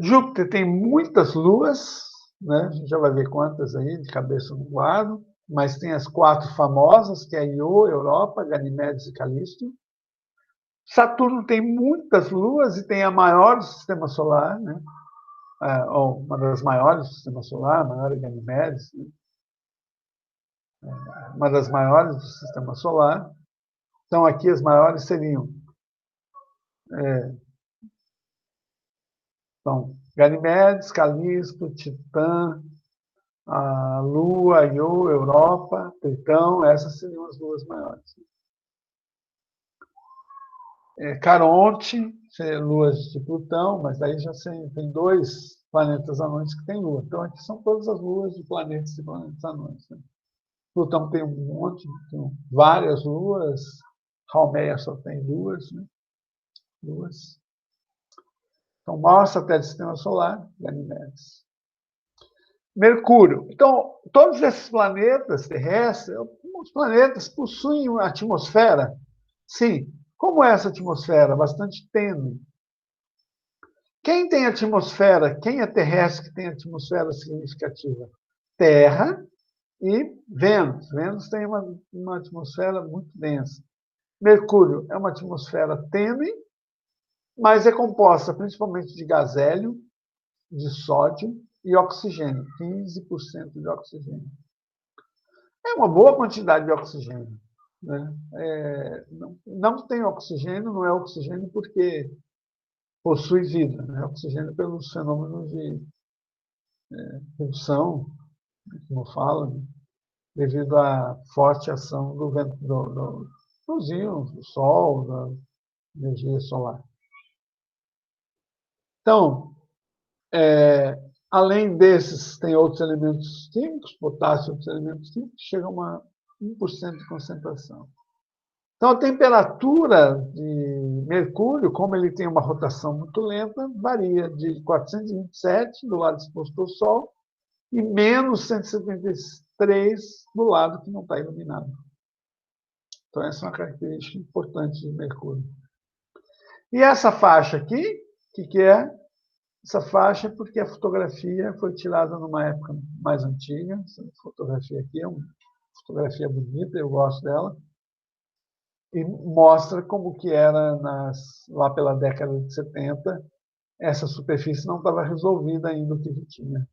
Júpiter tem muitas luas, né? A gente já vai ver quantas aí, de cabeça no guardo, mas tem as 4 famosas, que é Io, Europa, Ganimedes e Calisto. Saturno tem muitas luas e tem a maior do Sistema Solar, né? Ou uma das maiores do Sistema Solar, a maior é Ganimedes, né? Uma das maiores do Sistema Solar. Então, aqui as maiores seriam Ganimedes, Calisto, Titã, a Lua, Io, Europa, Tritão, essas seriam as luas maiores. Caronte, luas de Plutão, mas aí já tem 2 planetas anões que têm lua. Então, aqui são todas as luas de planetas e planetas anões. Né? Plutão tem um monte, tem várias luas, Haumea só tem 2, né? 2. Então, o maior satélite do Sistema Solar, Ganimedes. Mercúrio. Então, todos esses planetas terrestres, os planetas possuem uma atmosfera. Sim. Como é essa atmosfera? Bastante tênue. Quem tem atmosfera? Quem é terrestre que tem atmosfera significativa? Terra e Vênus. Vênus tem uma atmosfera muito densa. Mercúrio é uma atmosfera tênue, mas é composta principalmente de gás hélio, de sódio e oxigênio, 15% de oxigênio. É uma boa quantidade de oxigênio. Né? Não tem oxigênio, não é oxigênio porque possui vida. Né? Oxigênio pelos fenômenos de redução, como fala, né? Devido à forte ação do vento, dos íons, do Sol, da energia solar. Então, além desses, tem outros elementos químicos, potássio e outros elementos químicos, que chegam a 1% de concentração. Então, a temperatura de Mercúrio, como ele tem uma rotação muito lenta, varia de 427, do lado exposto ao Sol, e menos 173 do lado que não está iluminado. Então, essa é uma característica importante de Mercúrio. E essa faixa aqui, o que é? Essa faixa é porque a fotografia foi tirada numa época mais antiga. Essa fotografia aqui é uma fotografia bonita, eu gosto dela. E mostra como que era lá pela década de 70. Essa superfície não estava resolvida ainda o que tinha.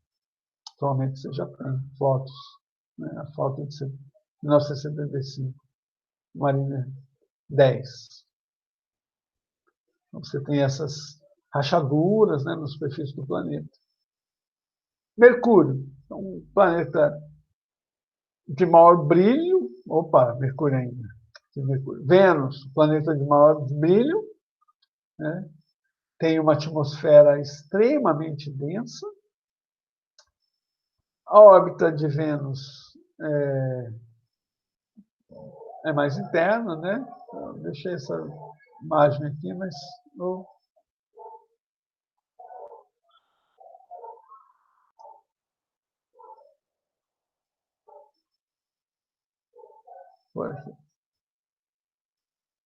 Atualmente você já tem fotos. Né? A foto de 1975, Marina 10. Então, você tem essas rachaduras, né, na superfície do planeta. Mercúrio, um planeta de maior brilho. Opa, Mercúrio ainda. Mercúrio. Vênus, planeta de maior brilho, né, tem uma atmosfera extremamente densa. A órbita de Vênus é mais interna, né? Eu deixei essa imagem aqui, mas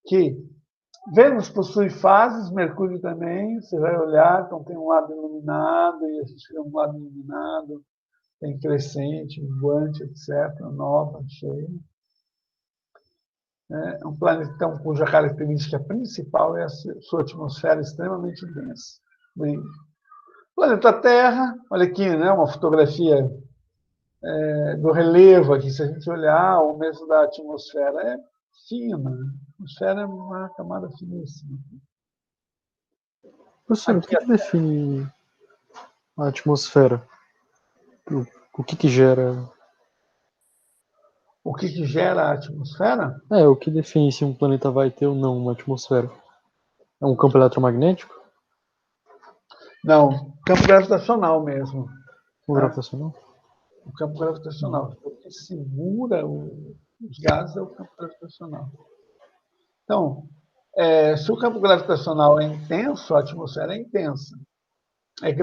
que Vênus possui fases, Mercúrio também. Você vai olhar, então tem um lado iluminado, e a gente tem um lado iluminado, tem crescente, minguante, etc., nova, cheia. É um planeta então, cuja característica principal é a sua atmosfera extremamente densa. Bem, planeta Terra, olha aqui, né, uma fotografia do relevo aqui, se a gente olhar, ou mesmo da atmosfera, é fina. A atmosfera é uma camada finíssima. Professor, o que define a atmosfera? O que gera? O que gera a atmosfera? O que define se um planeta vai ter ou não uma atmosfera? É um campo eletromagnético? Não, campo gravitacional mesmo. O gravitacional? O campo gravitacional. O que segura os gases é o campo gravitacional. Então, se o campo gravitacional é intenso, a atmosfera é intensa. É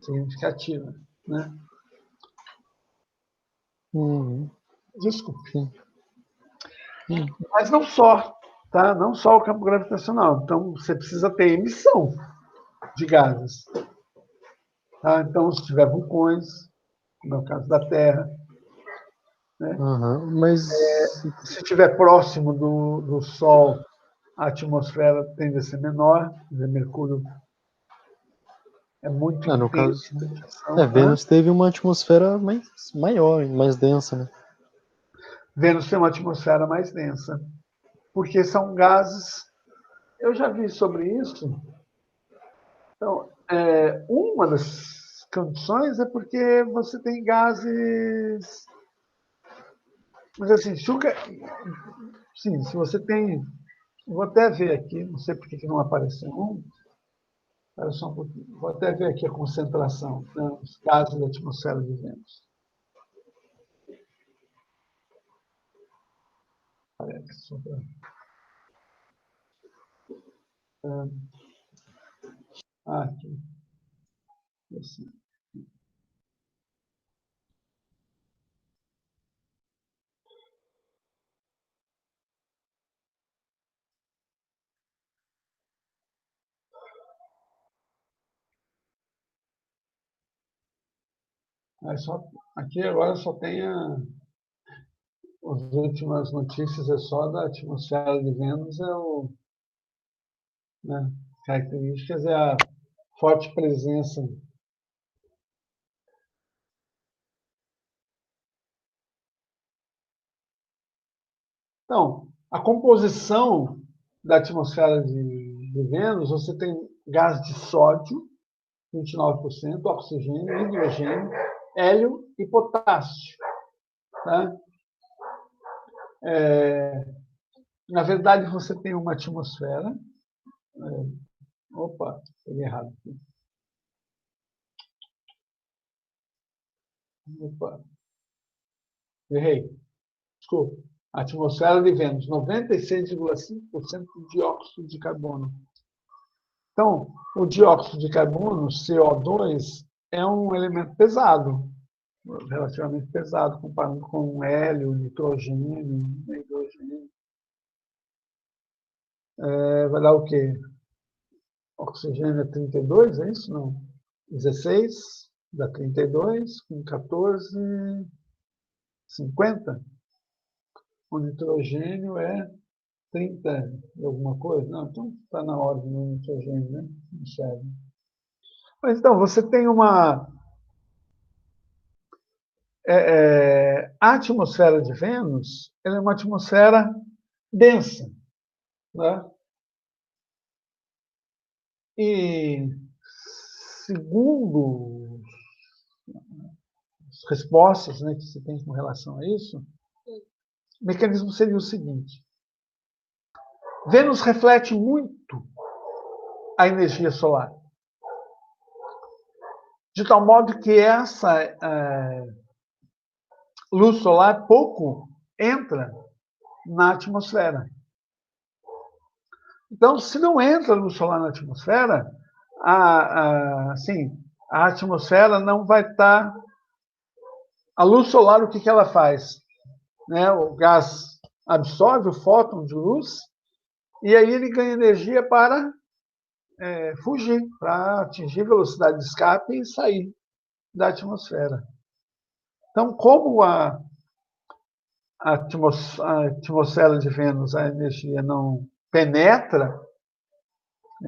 significativa. Né? Desculpe. Mas não só. Tá? Não só o campo gravitacional. Então, você precisa ter emissão de gases. Tá? Então, se tiver vulcões, como é o caso da Terra, né? Mas se estiver próximo do Sol, a atmosfera tende a ser menor, Mercúrio é muito no intenso. caso, Vênus teve uma atmosfera maior, mais densa, né? Vênus tem uma atmosfera mais densa, porque são gases. Eu já vi sobre isso. Então, uma das condições é porque você tem gases. Mas assim, se você tem. Vou até ver aqui, não sei por que não apareceu um. Espera só um pouquinho. Vou até ver aqui a concentração dos gases da atmosfera de Vênus. Aqui. Assim. Aqui agora só tem as últimas notícias, é só da atmosfera de Vênus, né, características é a forte presença. Então, a composição da atmosfera de Vênus, você tem gás de sódio, 29%, oxigênio, hidrogênio, hélio e potássio. Tá? Na verdade, você tem uma atmosfera. Opa, peguei errado aqui. Opa, errei. Desculpa. A atmosfera de Vênus, 96,5% de dióxido de carbono. Então, o dióxido de carbono, CO2, é um elemento pesado, relativamente pesado, comparando com hélio, nitrogênio, hidrogênio. Vai dar o quê? Oxigênio é 32, é isso? Não. 16 dá 32, com 14, 50. O nitrogênio é 30 e alguma coisa. Não, então está na ordem do nitrogênio, né? Michele. Mas então, você tem uma... a atmosfera de Vênus ela é uma atmosfera densa, né? E, segundo as respostas, né, que se tem com relação a isso, o mecanismo seria o seguinte: Vênus reflete muito a energia solar, de tal modo que essa luz solar pouco entra na atmosfera. Então, se não entra luz solar na atmosfera, assim, a atmosfera não vai estar... A luz solar, o que ela faz? Né? O gás absorve o fóton de luz e aí ele ganha energia para fugir, para atingir velocidade de escape e sair da atmosfera. Então, como a atmosfera de Vênus, a energia não penetra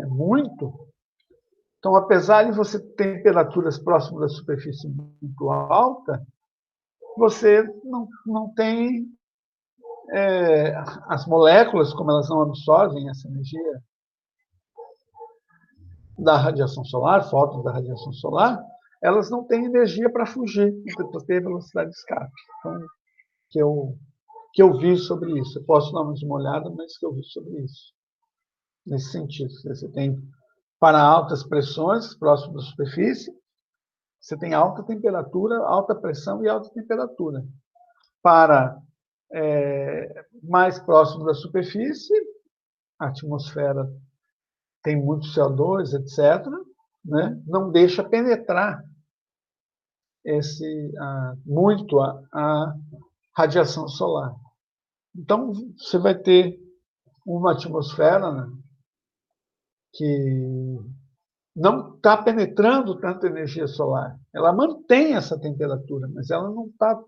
muito, então, apesar de você ter temperaturas próximas da superfície muito alta, você não tem as moléculas, como elas não absorvem essa energia da radiação solar, fótons da radiação solar, elas não têm energia para fugir, para ter velocidade de escape. Então, que eu vi sobre isso. Eu posso dar uma olhada, mas que eu vi sobre isso. Nesse sentido, você tem para altas pressões próximo da superfície, você tem alta temperatura, alta pressão e alta temperatura. Para mais próximo da superfície, a atmosfera tem muito CO2, etc., né? Não deixa penetrar muito a radiação solar. Então, você vai ter uma atmosfera, né, que não está penetrando tanta energia solar. Ela mantém essa temperatura, mas ela não está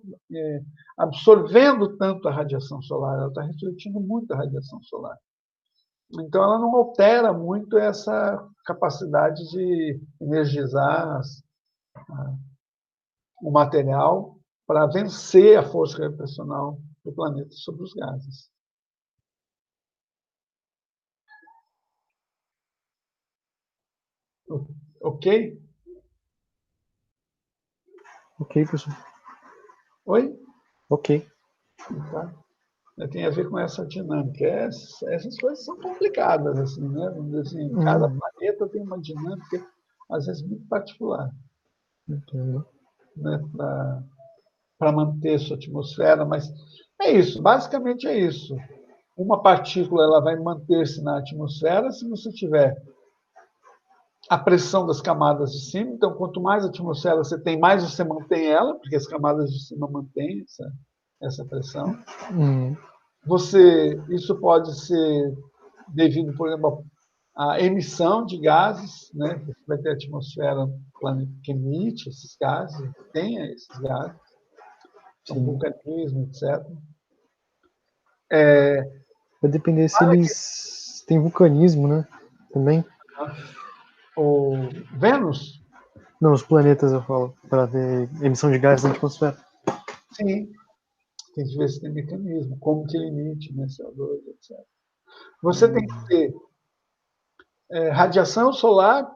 absorvendo tanto a radiação solar, ela está refletindo muito a radiação solar. Então, ela não altera muito essa capacidade de energizar o material para vencer a força gravitacional do planeta sobre os gases. Ok? Ok, professor. Oi? Ok. Tá. Tem a ver com essa dinâmica. Essas coisas são complicadas, assim, né? Vamos dizer assim, cada planeta tem uma dinâmica, às vezes, muito particular, né? Para manter sua atmosfera, mas é isso, basicamente é isso. Uma partícula ela vai manter-se na atmosfera se você tiver a pressão das camadas de cima. Então, quanto mais atmosfera você tem, mais você mantém ela, porque as camadas de cima mantêm essa pressão. Isso pode ser devido, por exemplo, à emissão de gases, né? Você vai ter a atmosfera que emite esses gases, tem esses gases, o vulcanismo, etc. Vai depender se eles têm vulcanismo, né? Também. O Vênus? Não, os planetas, eu falo, para ter emissão de gases na atmosfera. Sim. Tem que ver se tem mecanismo, como que ele emite, né, CO2, etc. Você tem que ter radiação solar.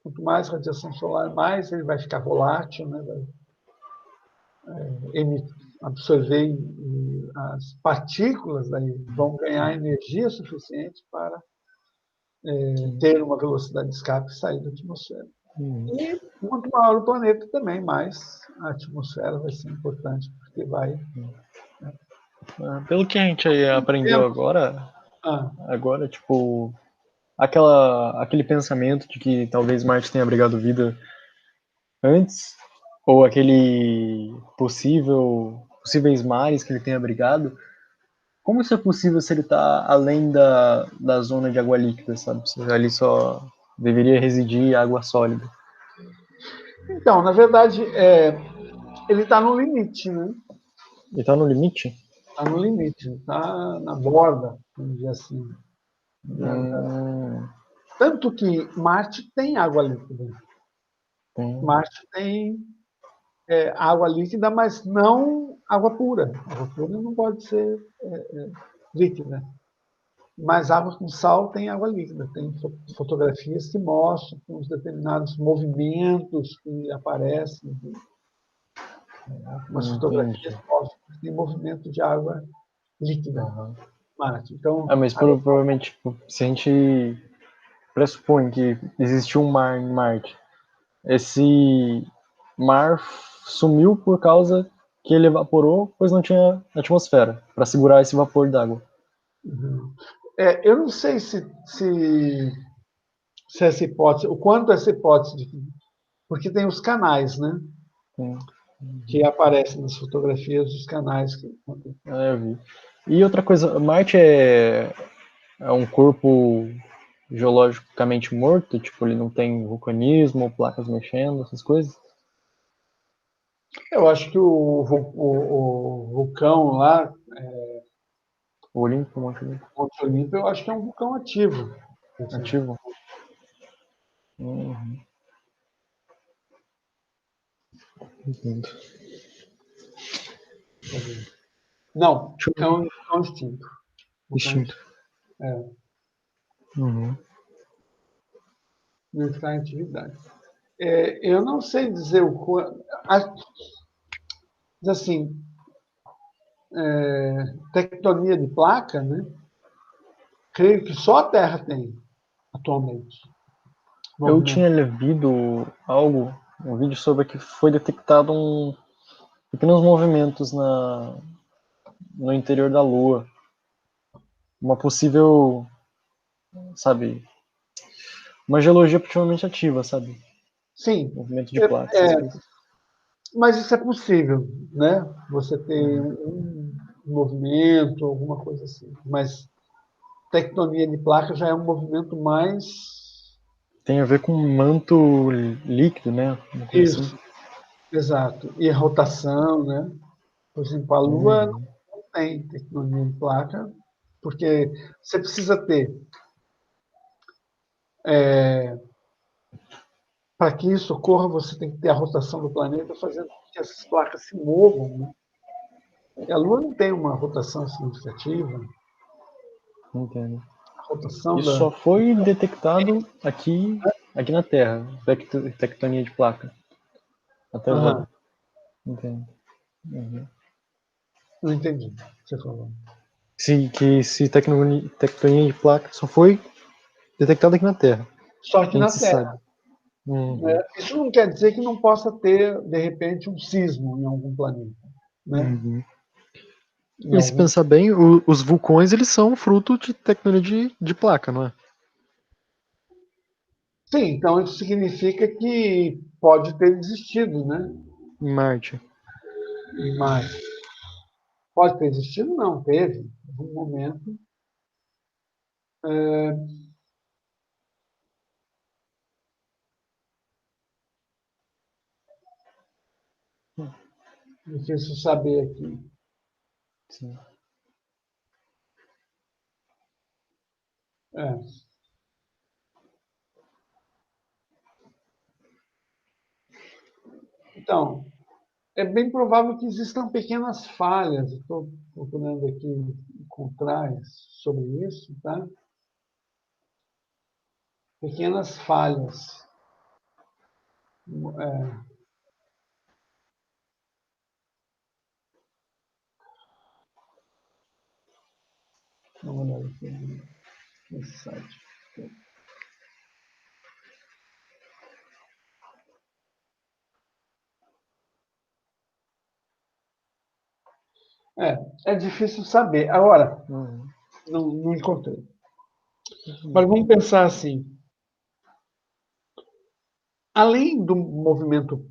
Quanto mais radiação solar, mais ele vai ficar volátil, né, vai absorver, e as partículas daí vão ganhar energia suficiente para ter uma velocidade de escape e sair da atmosfera. E quanto maior o planeta também, mais a atmosfera vai ser importante, porque vai... Pelo que a gente aprendeu agora, tipo, aquele pensamento de que talvez Marte tenha abrigado vida antes, ou aquele possíveis mares que ele tem abrigado, como isso é possível se ele está além da zona de água líquida, sabe? Se ali só deveria residir água sólida. Então, na verdade, ele está no limite, né? Ele está no limite? Está no limite, está na borda, vamos dizer assim. Tanto que Marte tem água líquida. Marte tem água líquida, mas não água pura. Água pura não pode ser líquida. Mas água com sal tem água líquida. Tem fotografias que mostram os determinados movimentos que aparecem. Algumas fotografias mostram que tem movimento de água líquida. Marte. Então, mas provavelmente, se a gente pressupõe que existiu um mar em Marte, esse mar sumiu por causa que ele evaporou, pois não tinha atmosfera para segurar esse vapor d'água. Eu não sei se essa hipótese, o quanto essa hipótese, porque tem os canais, né? Que aparecem nas fotografias dos canais. Eu vi. E outra coisa, Marte é um corpo geologicamente morto? Tipo, ele não tem vulcanismo, placas mexendo, essas coisas? Eu acho que o vulcão lá, O Olimpo, Monte Olimpo. Monte Olimpo, eu acho que é um vulcão ativo. Ativo? Entendo. Não, é um vulcão extinto. Extinto. Não está em atividade. Eu não sei dizer o quanto. Assim, tectonia de placa, né? Creio que só a Terra tem atualmente. Eu tinha lido um vídeo sobre que foi detectado pequenos movimentos no interior da Lua. Uma possível, sabe, uma geologia provavelmente ativa, sabe? Sim. Movimento de placas. Mas isso é possível, né? Você ter um movimento, alguma coisa assim. Mas tectonia de placa já é um movimento mais... Tem a ver com manto líquido, né? Isso, assim. exato. E a rotação, né? Por exemplo, a Lua não tem tectonia de placa, porque você precisa ter... para que isso ocorra, você tem que ter a rotação do planeta fazendo com que essas placas se movam, né? E a Lua não tem uma rotação significativa. Entendo. A rotação Isso só foi detectado aqui na Terra, tectonia de placa. Até agora. Entendo. Não entendi o que você falou. Se tectonia de placa só foi detectada aqui na Terra. Só que na Terra. Sabe. Isso não quer dizer que não possa ter, de repente, um sismo em algum planeta. Né? E se pensar bem, os vulcões eles são fruto de tectonia de placa, não é? Sim, então isso significa que pode ter existido, né? Em Marte. Em Marte. Pode ter existido? Não, teve. Em algum momento. Difícil saber aqui. Sim. Então, é bem provável que existam pequenas falhas. Estou procurando aqui encontrar sobre isso, tá? Pequenas falhas. Dá uma olhada aqui nesse site. É difícil saber. Agora, não encontrei. Mas vamos pensar assim. além do movimento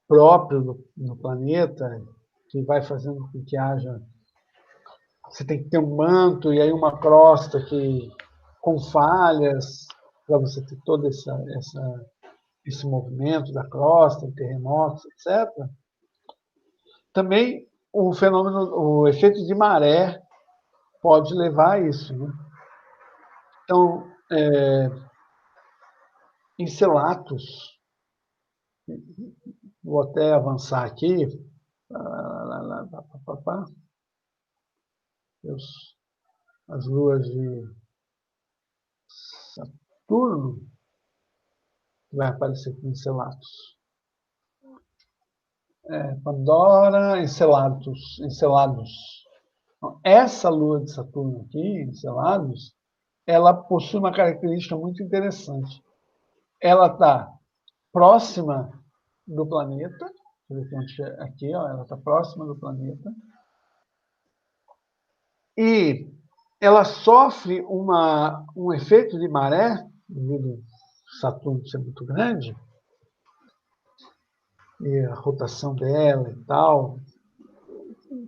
próprio no planeta, que vai fazendo com que haja... Você tem que ter um manto e aí uma crosta com falhas, para você ter todo esse movimento da crosta, terremotos, etc. Também o efeito de maré pode levar a isso, né? Então, Encelatus, vou até avançar aqui, as luas de Saturno, vai aparecer aqui Encelatus. Pandora, Encelados. Então, essa lua de Saturno aqui, Encelados, ela possui uma característica muito interessante. Ela está próxima do planeta, aqui, ó, ela está próxima do planeta, e ela sofre um efeito de maré, devido a Saturno ser muito grande, e a rotação dela e tal,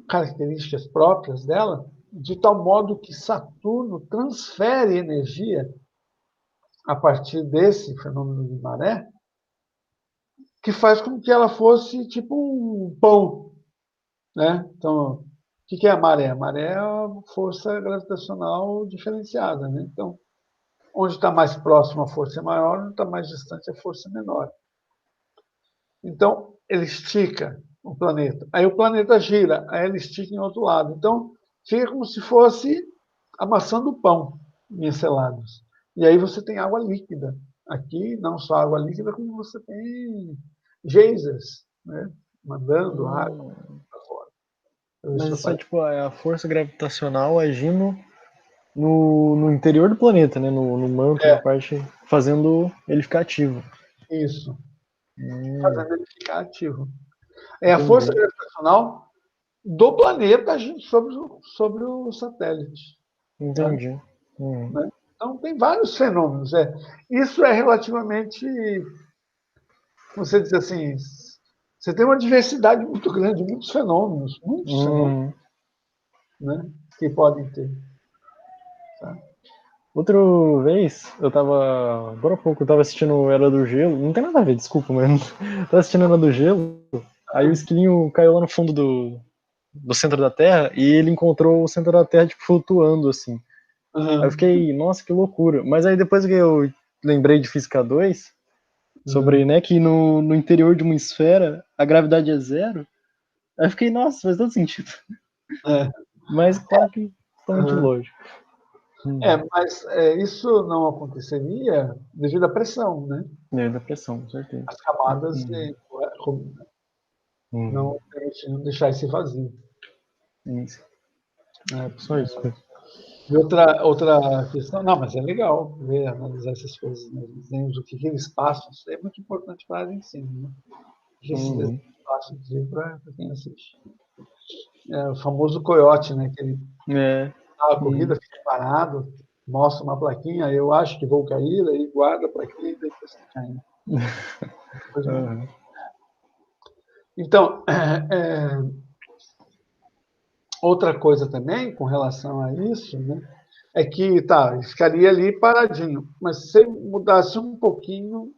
características próprias dela, de tal modo que Saturno transfere energia a partir desse fenômeno de maré, que faz com que ela fosse tipo um pão, né? Então, o que é a maré? A maré é a força gravitacional diferenciada, né? Então, onde está mais próximo a força é maior, onde está mais distante a força é menor. Então, ele estica o planeta. Aí o planeta gira, aí ele estica em outro lado. Então, fica como se fosse amassando pão em Encelados. E aí você tem água líquida. Aqui, não só água líquida, como você tem geysers, né? Mandando água para fora. Mas isso é tipo a força gravitacional agindo no interior do planeta, né? No manto, na parte, fazendo ele ficar ativo. Isso. Fazendo ele ficar ativo. É a Entendi. força gravitacional do planeta agindo sobre o satélite. Entendi. Né? Então, tem vários fenômenos. Isso é relativamente, você diz assim, você tem uma diversidade muito grande, muitos fenômenos, né, que podem ter. Tá? Outra vez, agora há pouco, eu tava assistindo Era do Gelo, não tem nada a ver, desculpa, mas tava assistindo Era do Gelo, aí o esquilinho caiu lá no fundo do centro da Terra e ele encontrou o centro da Terra, tipo, flutuando, assim. Aí eu fiquei, nossa, que loucura. Mas aí depois que eu lembrei de Física 2, sobre, né, que no interior de uma esfera a gravidade é zero, aí eu fiquei, nossa, faz todo sentido. Mas claro que totalmente lógico. Mas isso não aconteceria devido à pressão, né? Devido à pressão, com certeza. As camadas não permitindo deixar esse vazio. Isso. Só isso. E outra questão, não, mas é legal ver, analisar essas coisas, né? Desenhos, o que eles passam, isso é muito importante para a área de ensino, né? O que esses desenhos passam para quem assiste. O famoso coiote, né? Que ele a corrida, fica parado, mostra uma plaquinha, eu acho que vou cair, aí guarda a plaquinha e depois você cai. Então, outra coisa também com relação a isso, né, é que ficaria ali paradinho, mas se você mudasse um pouquinho,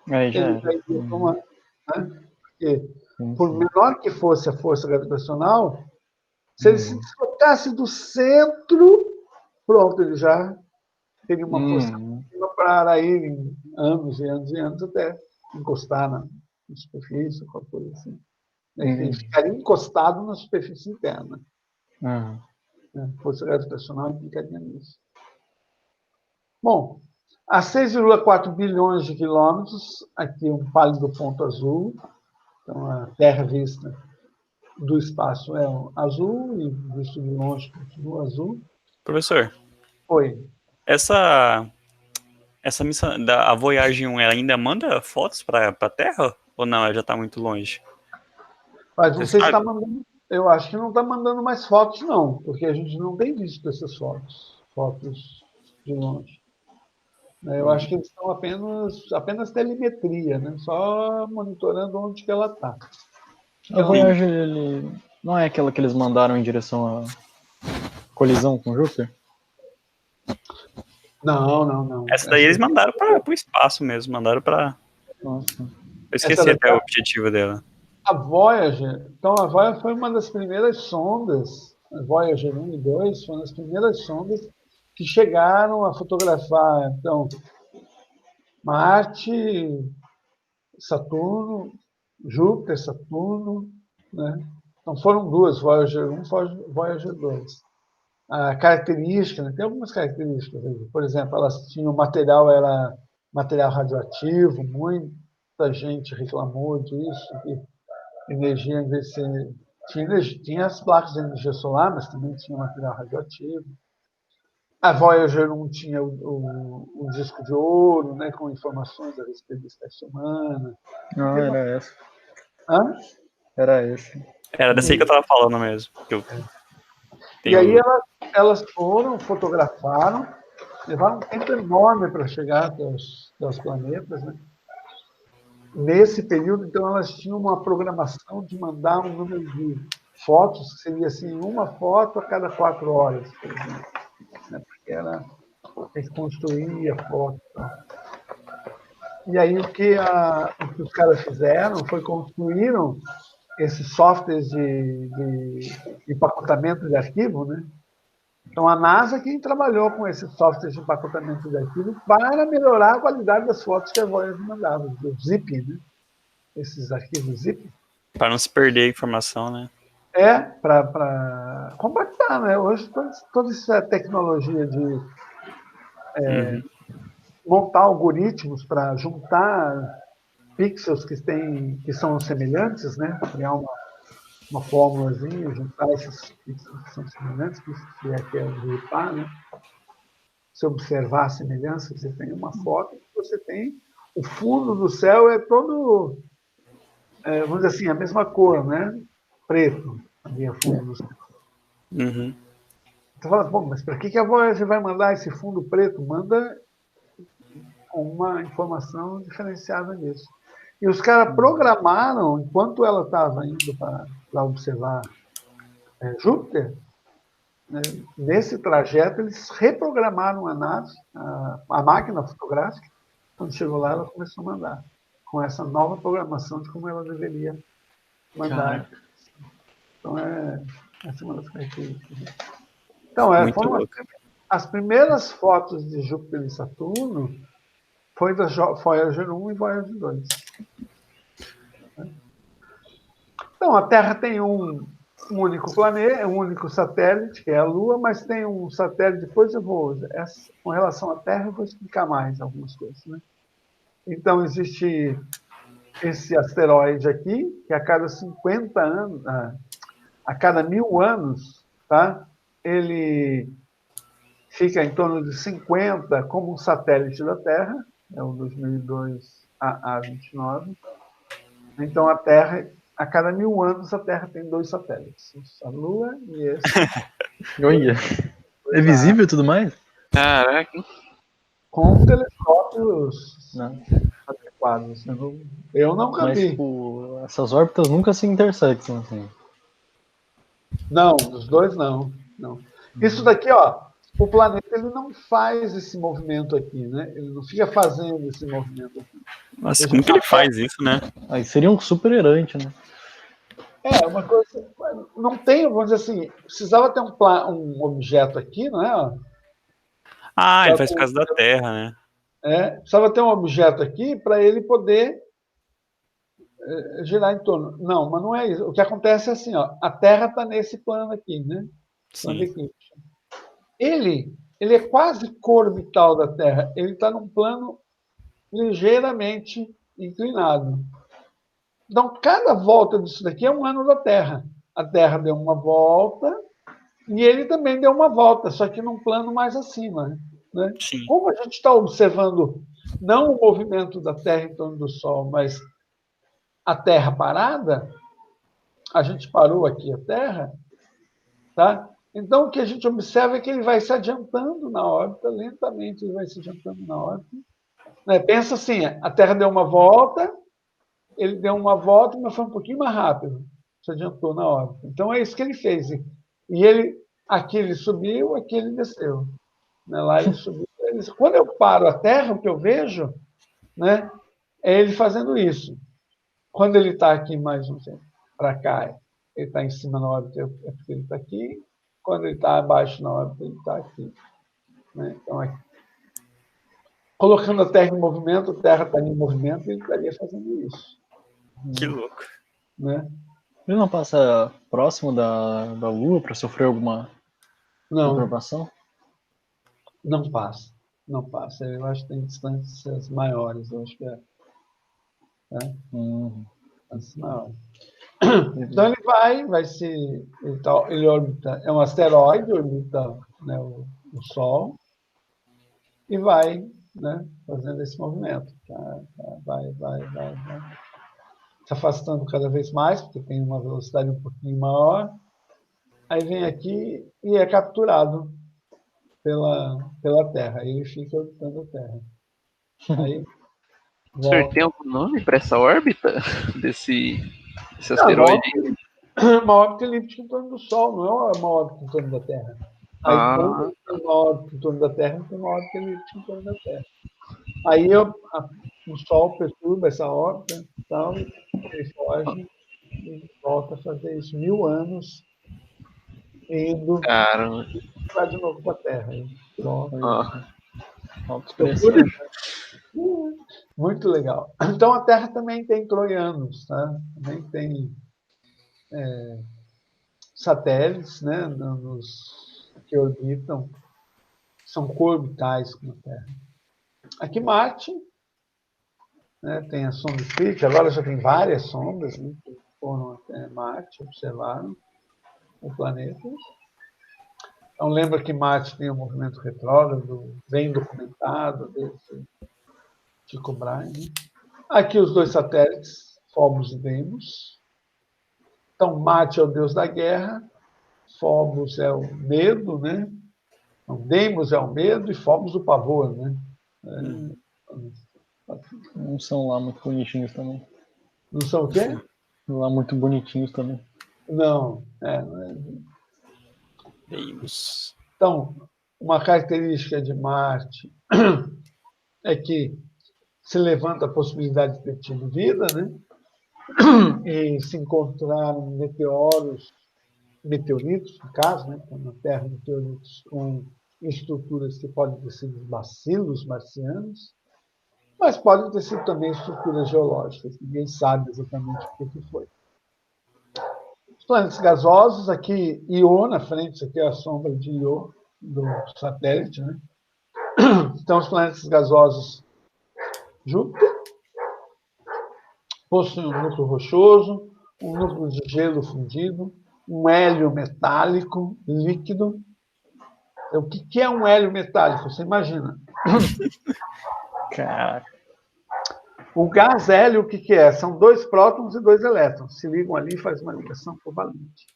ele já iria para uma... Né, porque, por menor que fosse a força gravitacional, se ele se deslocasse do centro, pronto, ele já teria uma força para ir em anos e anos e anos até encostar na superfície, qualquer coisa assim. Ele ficaria encostado na superfície interna. A força gravitacional implicaria nisso. Bom, a 6,4 bilhões de quilômetros, aqui um pálido ponto azul, então a Terra vista do espaço é azul e visto de longe continua azul. Professor. Oi. Essa missão a Voyager 1, ela ainda manda fotos para a Terra? Ou não, ela já está muito longe? Mas não sei se está mandando. Eu acho que não está mandando mais fotos, não, porque a gente não tem visto essas fotos de longe. Né? Eu acho que eles estão apenas telemetria, né? Só monitorando onde que ela está. A Voyager, ele não é aquela que eles mandaram em direção à colisão com Júpiter? Não. Essa daí eles mandaram para o espaço mesmo, mandaram para... Nossa. Eu esqueci até o objetivo dela. A Voyager, então a Voyager foi uma das primeiras sondas, a Voyager 1 e 2 foram as primeiras sondas que chegaram a fotografar, então, Marte, Saturno, Júpiter, Saturno, né? Então foram duas, Voyager 1 e Voyager 2. A característica, né? Tem algumas características. Por exemplo, elas tinham material, era material radioativo, muita gente reclamou disso, que energia, em vez de ser... Tinha as placas de energia solar, mas também tinha material radioativo. A Voyager 1 tinha o disco de ouro, né, com informações a respeito da espécie humana. Ah, era essa. Hã? Era esse. Era dessa aí que eu tava falando mesmo. E aí elas foram, fotografaram, levaram um tempo enorme para chegar até os planetas, né? Nesse período, então, elas tinham uma programação de mandar um número de fotos, que seria assim, uma foto a cada 4 horas, por exemplo, né? Porque era reconstruir a foto. E aí o que os caras fizeram foi construíram esses softwares de empacotamento de arquivo, né? Então, a NASA quem trabalhou com esses softwares de empacotamento de arquivo para melhorar a qualidade das fotos que a Voyager mandava, do zip, né? Esses arquivos zip. Para não se perder a informação, né? Para compactar, né? Hoje, toda essa tecnologia de montar algoritmos para juntar pixels que são semelhantes, né? Criar uma fórmulazinha, juntar esses pixels que são semelhantes, que é o grupar, né? Se observar a semelhança, você tem uma foto que você tem o fundo do céu é todo, vamos dizer assim, a mesma cor, né? Preto, ali é o fundo do céu. Uhum. Você fala, bom, mas para que a Voyager vai mandar esse fundo preto? Manda uma informação diferenciada disso. E os caras programaram, enquanto ela estava indo para observar Júpiter, né, nesse trajeto eles reprogramaram a nave, a máquina fotográfica. Quando chegou lá, ela começou a mandar, com essa nova programação de como ela deveria mandar. Caraca. Então, essa é uma das características. Então, foram as primeiras fotos de Júpiter e Saturno foi da Voyager 1 e Voyager 2. Então, a Terra tem um único planeta, um único satélite, que é a Lua, mas tem um satélite, depois eu vou... com relação à Terra, eu vou explicar mais algumas coisas, né? Então, existe esse asteroide aqui, que a cada 50 anos, a cada 1000 anos, tá? Ele fica em torno de 50 como um satélite da Terra, é o 2002 AA29. Então, a Terra, a cada 1000 anos, a Terra tem 2 satélites, a Lua e esse. Olha, é visível e tudo mais? Caraca. Com telescópios Não. adequados. Eu nunca Mas, vi. tipo, essas órbitas nunca se intersectam, assim. Não, os dois não. Isso daqui, ó, o planeta ele não faz esse movimento aqui, né? Ele não fica fazendo esse movimento aqui. Nossa, como que ele faz isso, né? Aí seria um super errante, né? Uma coisa... Não tem, vamos dizer assim, precisava ter um objeto aqui, não é? Ah, ele faz por causa da Terra, né? Precisava ter um objeto aqui para ele poder girar em torno. Não, mas não é isso. O que acontece é assim, ó, a Terra está nesse plano aqui, né? Sim. Ele é quase co-orbital da Terra. Ele está num plano ligeiramente inclinado. Então, cada volta disso daqui é um ano da Terra. A Terra deu uma volta e ele também deu uma volta, só que num plano mais acima, né? Como a gente está observando não o movimento da Terra em torno do Sol, mas a Terra parada, a gente parou aqui a Terra, tá? Então, o que a gente observa é que ele vai se adiantando na órbita, lentamente ele vai se adiantando na órbita. Né? Pensa assim, a Terra deu uma volta, ele deu uma volta, mas foi um pouquinho mais rápido, se adiantou na órbita. Então, é isso que ele fez. E aqui ele subiu, aqui ele desceu. Né? Lá ele subiu. Quando eu paro a Terra, o que eu vejo, né, é ele fazendo isso. Quando ele está aqui mais um tempo, para cá, ele está em cima na órbita, é porque ele está aqui. Quando ele está abaixo na órbita, ele está aqui. Né? Então, aqui. Colocando a Terra em movimento, a Terra está em movimento, ele estaria fazendo isso. Que louco. Né? Ele não passa próximo da Lua para sofrer alguma perturbação? Não passa. Não passa. Eu acho que tem distâncias maiores. Eu acho que é. Né? Distâncias maiores. Então ele vai se. Ele orbita. É um asteroide, orbita, né, o Sol, e vai, né, fazendo esse movimento. Vai. Se afastando cada vez mais, porque tem uma velocidade um pouquinho maior. Aí vem aqui e é capturado pela Terra. Aí ele fica orbitando a Terra. Aí O senhor tem algum nome para essa órbita desse asteroide? Uma órbita elíptica em torno do Sol, não é uma órbita em torno da Terra. Aí quando tem uma órbita em torno da Terra, tem uma órbita elíptica em torno da Terra. Aí o Sol perturba essa órbita e tal, e ele foge e volta a fazer isso 1000 anos indo para de novo para a Terra. Muito legal. Então a Terra também tem troianos, tá? Também tem satélites, né, que orbitam, são coorbitais com a Terra. Aqui Marte, né, tem a sonda Spirit, agora já tem várias sondas, né, que foram até Marte, observaram o planeta. Então lembra que Marte tem um movimento retrógrado, bem documentado, desse Tycho Brahe. Né? Aqui os dois satélites, Phobos e Deimos. Então Marte é o deus da guerra, Phobos é o medo, né? Então, Deimos é o medo e Phobos o pavor, né? Não são lá muito bonitinhos também. Não são o quê? Lá muito bonitinhos também. Não. Deimos. Então, uma característica de Marte é que se levanta a possibilidade de ter tido vida, né? E se encontraram meteoritos, no caso, né? Na Terra, meteoritos com estruturas que podem ter sido bacilos marcianos, mas podem ter sido também estruturas geológicas. Ninguém sabe exatamente o que foi. Os planetas gasosos, aqui Io na frente, isso aqui é a sombra de Io do satélite, né? Então, os planetas gasosos, Júpiter, possuem um núcleo rochoso, um núcleo de gelo fundido, um hélio metálico líquido. O que é um hélio metálico? Você imagina? Caraca. O gás hélio, o que é? São 2 prótons e 2 elétrons. Se ligam ali e faz uma ligação covalente.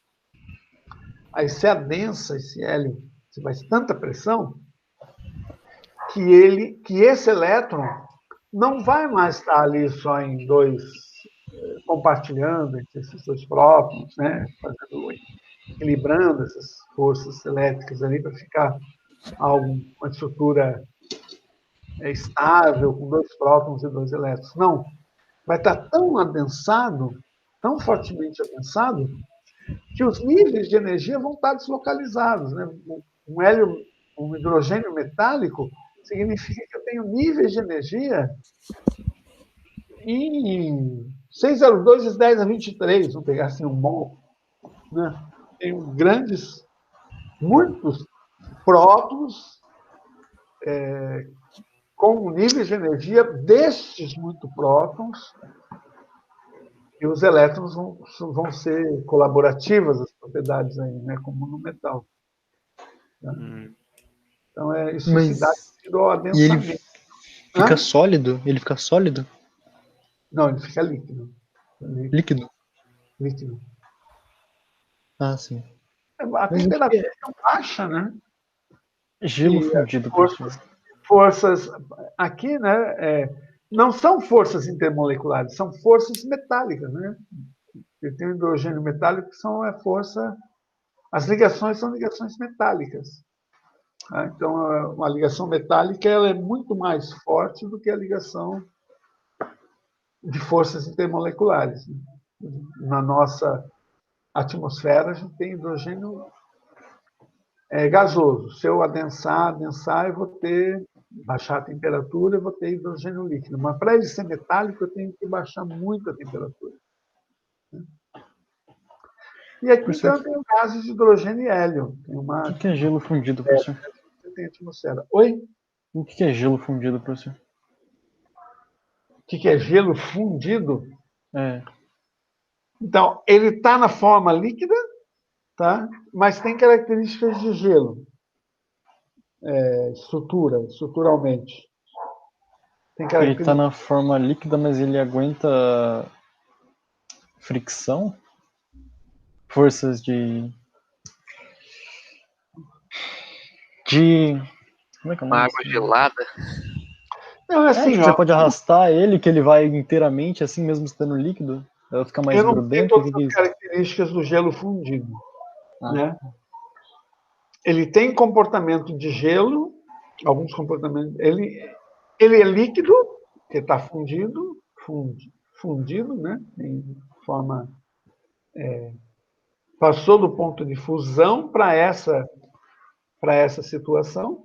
Aí se adensa esse hélio, você faz tanta pressão que esse elétron não vai mais estar ali só em 2, compartilhando entre esses 2 prótons, né? Equilibrando essas forças elétricas ali para ficar uma estrutura estável, com 2 prótons e 2 elétrons. Não. Vai estar tão adensado, tão fortemente adensado, que os níveis de energia vão estar deslocalizados. Né? Um hidrogênio metálico significa que eu tenho níveis de energia em 602 × 10⁻23, vamos pegar assim um mol. Né? Tenho muitos prótons com níveis de energia destes muitos prótons, e os elétrons vão ser colaborativas, as propriedades aí, né, como no metal. Né? Então, isso se dá devido ao adensamento. E ele fica sólido? Ele fica sólido? Não, ele fica líquido. Líquido? Líquido. Ah, sim. A temperatura é baixa, né? Gelo fundido, professor. Forças aqui, né? Não são forças intermoleculares, são forças metálicas, né? E tem o hidrogênio metálico que são força. As ligações são ligações metálicas. Tá? Então, uma ligação metálica ela é muito mais forte do que a ligação de forças intermoleculares. Na nossa atmosfera, a gente tem hidrogênio gasoso. Se eu adensar, eu vou baixar a temperatura, eu vou ter hidrogênio líquido. Mas para ele ser metálico, eu tenho que baixar muito a temperatura. E aqui, então, eu tenho gases de hidrogênio e hélio. O que é gelo fundido, professor? Tem atmosfera. Oi? O que é gelo fundido, professor? O que é gelo fundido? É. Então, ele está na forma líquida, tá? Mas tem características de gelo. Estruturalmente. Ele está na forma líquida, mas ele aguenta fricção? Forças de... Como é que é o nome? Uma água gelada. Não, assim, você pode arrastar ele, que ele vai inteiramente, assim mesmo estando líquido? Ela fica mais grudento? Eu não sei todas as características do gelo fundido. Né? Ele tem comportamento de gelo, alguns comportamentos. Ele é líquido, que está fundido, né? Em forma. Passou do ponto de fusão para essa situação.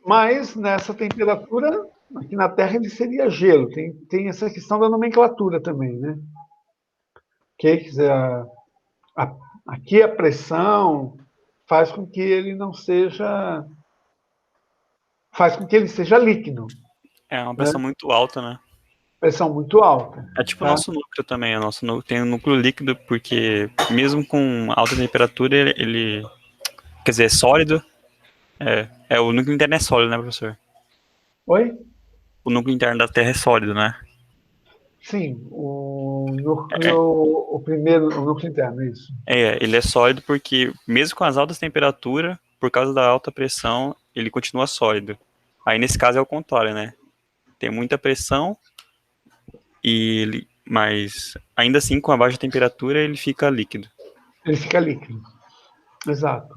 Mas nessa temperatura, aqui na Terra, ele seria gelo. Tem essa questão da nomenclatura também, né? Aqui a pressão faz com que ele não seja... faz com que ele seja líquido. É uma pressão muito alta, né? Pressão muito alta. É tipo o nosso núcleo também. O nosso núcleo tem um núcleo líquido, porque mesmo com alta temperatura, ele quer dizer, é sólido. O núcleo interno é sólido, né, professor? Oi? O núcleo interno da Terra é sólido, né? Sim, o núcleo interno, isso. Ele é sólido porque, mesmo com as altas temperaturas, por causa da alta pressão, ele continua sólido. Aí, nesse caso, é o contrário, né? Tem muita pressão, mas ainda assim, com a baixa temperatura, ele fica líquido. Ele fica líquido. Exato.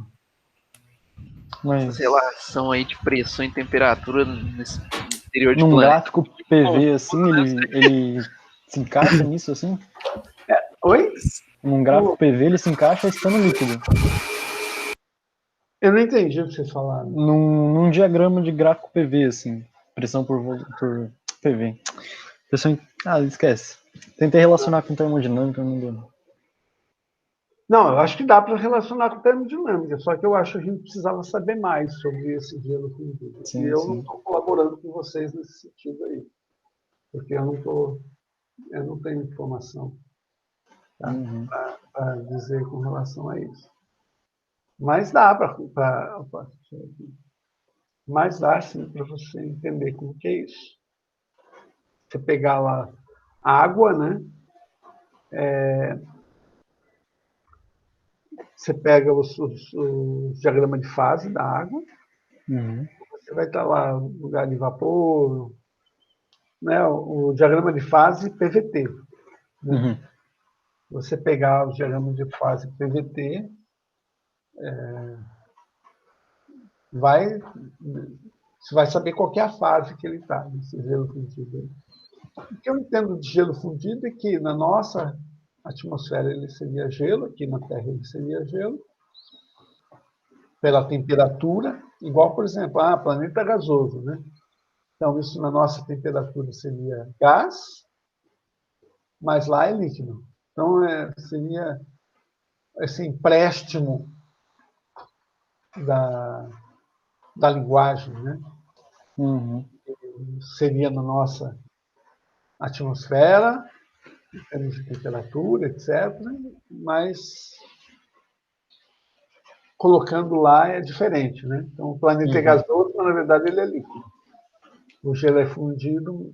Essa relação aí de pressão e temperatura nesse interior de num planeta. gráfico PV, assim, ele se encaixa nisso, assim? Oi? Num gráfico PV, ele se encaixa estando líquido. Eu não entendi o que vocês falaram. Num diagrama de gráfico PV, assim, pressão por PV. Pressão... esquece. Tentei relacionar com termodinâmica, não deu. Não, eu acho que dá para relacionar com termodinâmica, só que eu acho que a gente precisava saber mais sobre esse gelo fundido. E eu não estou colaborando com vocês nesse sentido aí, porque eu não tenho informação, tá? Para dizer com relação a isso. Mas dá mas dá sim para você entender como que é isso. Você pegar lá a água, né? Você pega o diagrama de fase da água, você vai estar lá no lugar de vapor, né? O diagrama de fase PVT. Né? Você pegar o diagrama de fase PVT, você vai saber qual é a fase que ele está, nesse gelo fundido. O que eu entendo de gelo fundido é que na nossa atmosfera ele seria gelo, aqui na Terra ele seria gelo, pela temperatura, igual, por exemplo, planeta gasoso, né? Então, isso na nossa temperatura seria gás, mas lá é líquido. Então, seria esse empréstimo da linguagem, né? Seria na nossa atmosfera, em termos de temperatura, etc., mas colocando lá é diferente, né? Então, o planeta gasoso, na verdade, ele é líquido. O gelo é fundido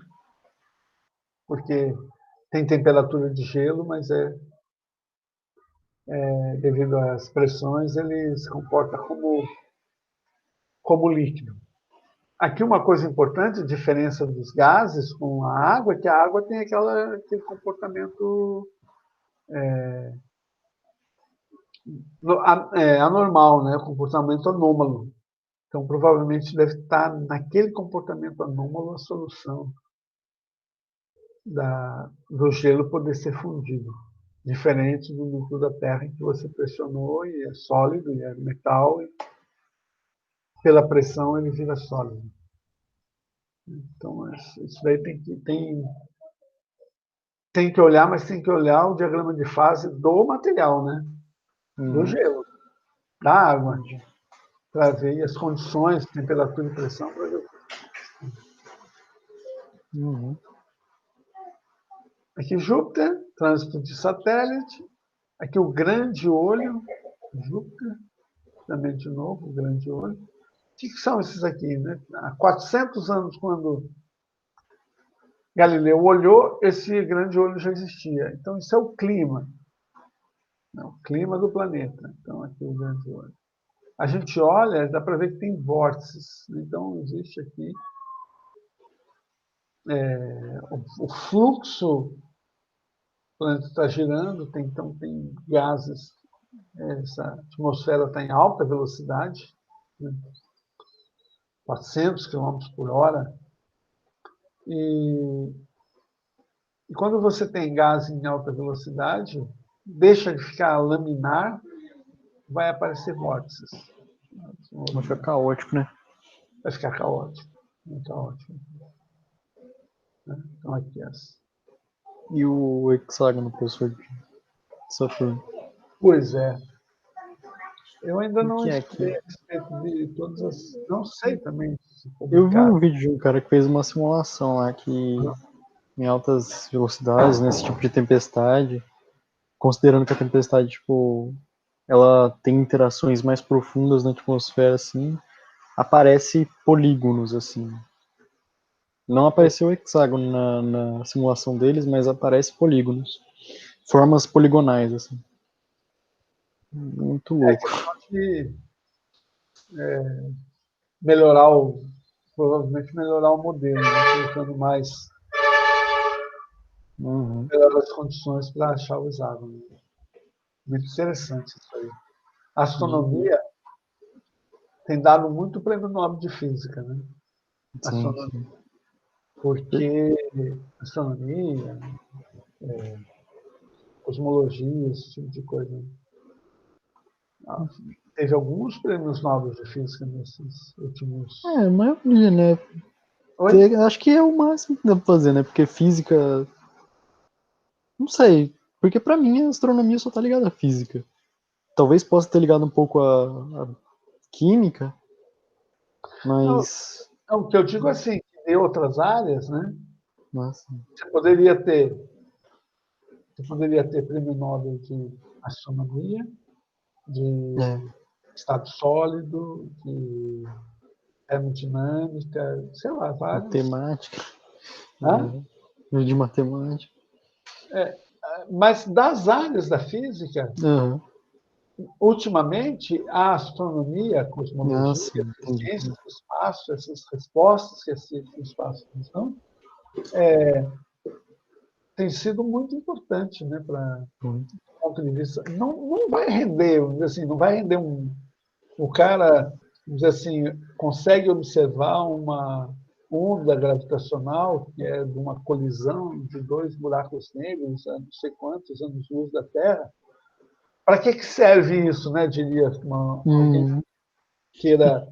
porque tem temperatura de gelo, mas devido às pressões, ele se comporta como líquido. Aqui uma coisa importante, a diferença dos gases com a água, é que a água tem aquele comportamento anormal, né? Comportamento anômalo. Então, provavelmente deve estar naquele comportamento anômalo a solução do gelo poder ser fundido. Diferente do núcleo da Terra, em que você pressionou e é sólido, e é metal, e pela pressão ele vira sólido. Então, isso daí tem que olhar, mas tem que olhar o diagrama de fase do material, né? Do gelo, da água, para ver as condições, temperatura e pressão, para ver. Aqui Júpiter, trânsito de satélite. Aqui o grande olho, Júpiter, também de novo, o grande olho. O que são esses aqui? Né? Há 400 anos, quando Galileu olhou, esse grande olho já existia. Então, isso é o clima. O clima do planeta. Então, aqui o grande olho. A gente olha, dá para ver que tem vórtices. Então, existe aqui o fluxo, o planeta está girando, então tem gases. Essa atmosfera está em alta velocidade, 400 km por hora. E quando você tem gás em alta velocidade, deixa de ficar laminar, vai aparecer vórtices. Vai ficar caótico, né? Vai ficar caótico. Muito caótico. Então, aqui essa. E o hexágono, professor de Saturno? Pois é. Eu ainda não é estudei a respeito de todas as... Não sei também. Eu vi um vídeo de um cara que fez uma simulação lá que em altas velocidades, nesse tipo de tempestade, considerando que a tempestade, tipo, ela tem interações mais profundas na atmosfera, assim, aparece polígonos, assim. Não apareceu hexágono na simulação deles, mas aparece polígonos. Formas poligonais, assim. Muito louco. Melhorar provavelmente melhorar o modelo, né? Colocando mais melhorar as condições para achar o hexágono. Muito interessante isso aí. A astronomia tem dado muito prêmio Nobel de Física, né? Astronomia. Porque astronomia, cosmologia, esse tipo de coisa. Teve alguns prêmios Nobel de Física nesses últimos... A maioria, né? Acho que é o máximo que dá pra fazer, né? Porque física... Não sei. Porque pra mim a astronomia só tá ligada à física. Talvez possa ter ligado um pouco a química, mas... Não, o que eu digo assim, em outras áreas, né? Nossa. Você poderia ter prêmio Nobel de astronomia, de estado sólido, de termodinâmica, sei lá, vários. Matemática. De matemática. Mas das áreas da física, ultimamente, a astronomia, a cosmologia, a ciência do espaço, essas respostas que a ciência do espaço nos dão, tem sido muito importante, né, para do ponto de vista. Não vai render, vamos dizer assim, não vai render o cara, vamos dizer assim, consegue observar uma onda gravitacional que é de uma colisão de dois buracos negros a não sei quantos anos-luz da Terra. Para que serve isso, né? Diria alguém queira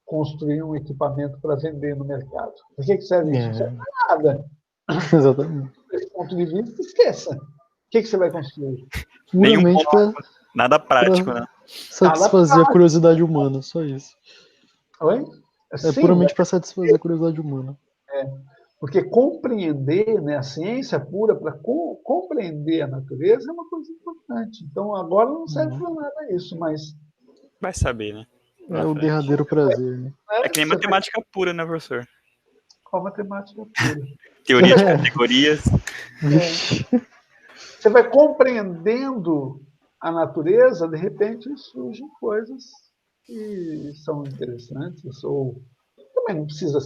construir um equipamento para vender no mercado. Para que serve isso? Não serve para nada. Exatamente. Desse ponto de vista, esqueça. O que você vai construir? Puramente nada prático, né? Satisfazer a curiosidade humana, só isso. Oi? É puramente para satisfazer a curiosidade humana. Porque compreender, né, a ciência pura, para compreender a natureza, é uma coisa importante. Então, agora não serve para nada isso, mas... Vai saber, né? É o derradeiro prazer, né? É que nem matemática pura, né, professor? Qual matemática pura? Teoria de categorias. Você vai compreendendo a natureza, de repente surgem coisas que são interessantes, ou também não precisa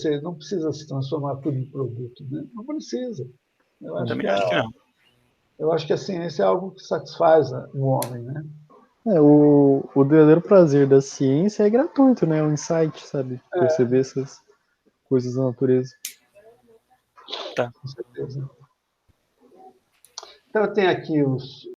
se transformar tudo em produto, né? Não precisa. Eu acho Também acho que não. Eu acho que a ciência é algo que satisfaz o homem, né? O verdadeiro prazer da ciência é gratuito, né? O insight, sabe? Perceber essas coisas da natureza. Tá. Com certeza. Então, eu tenho aqui os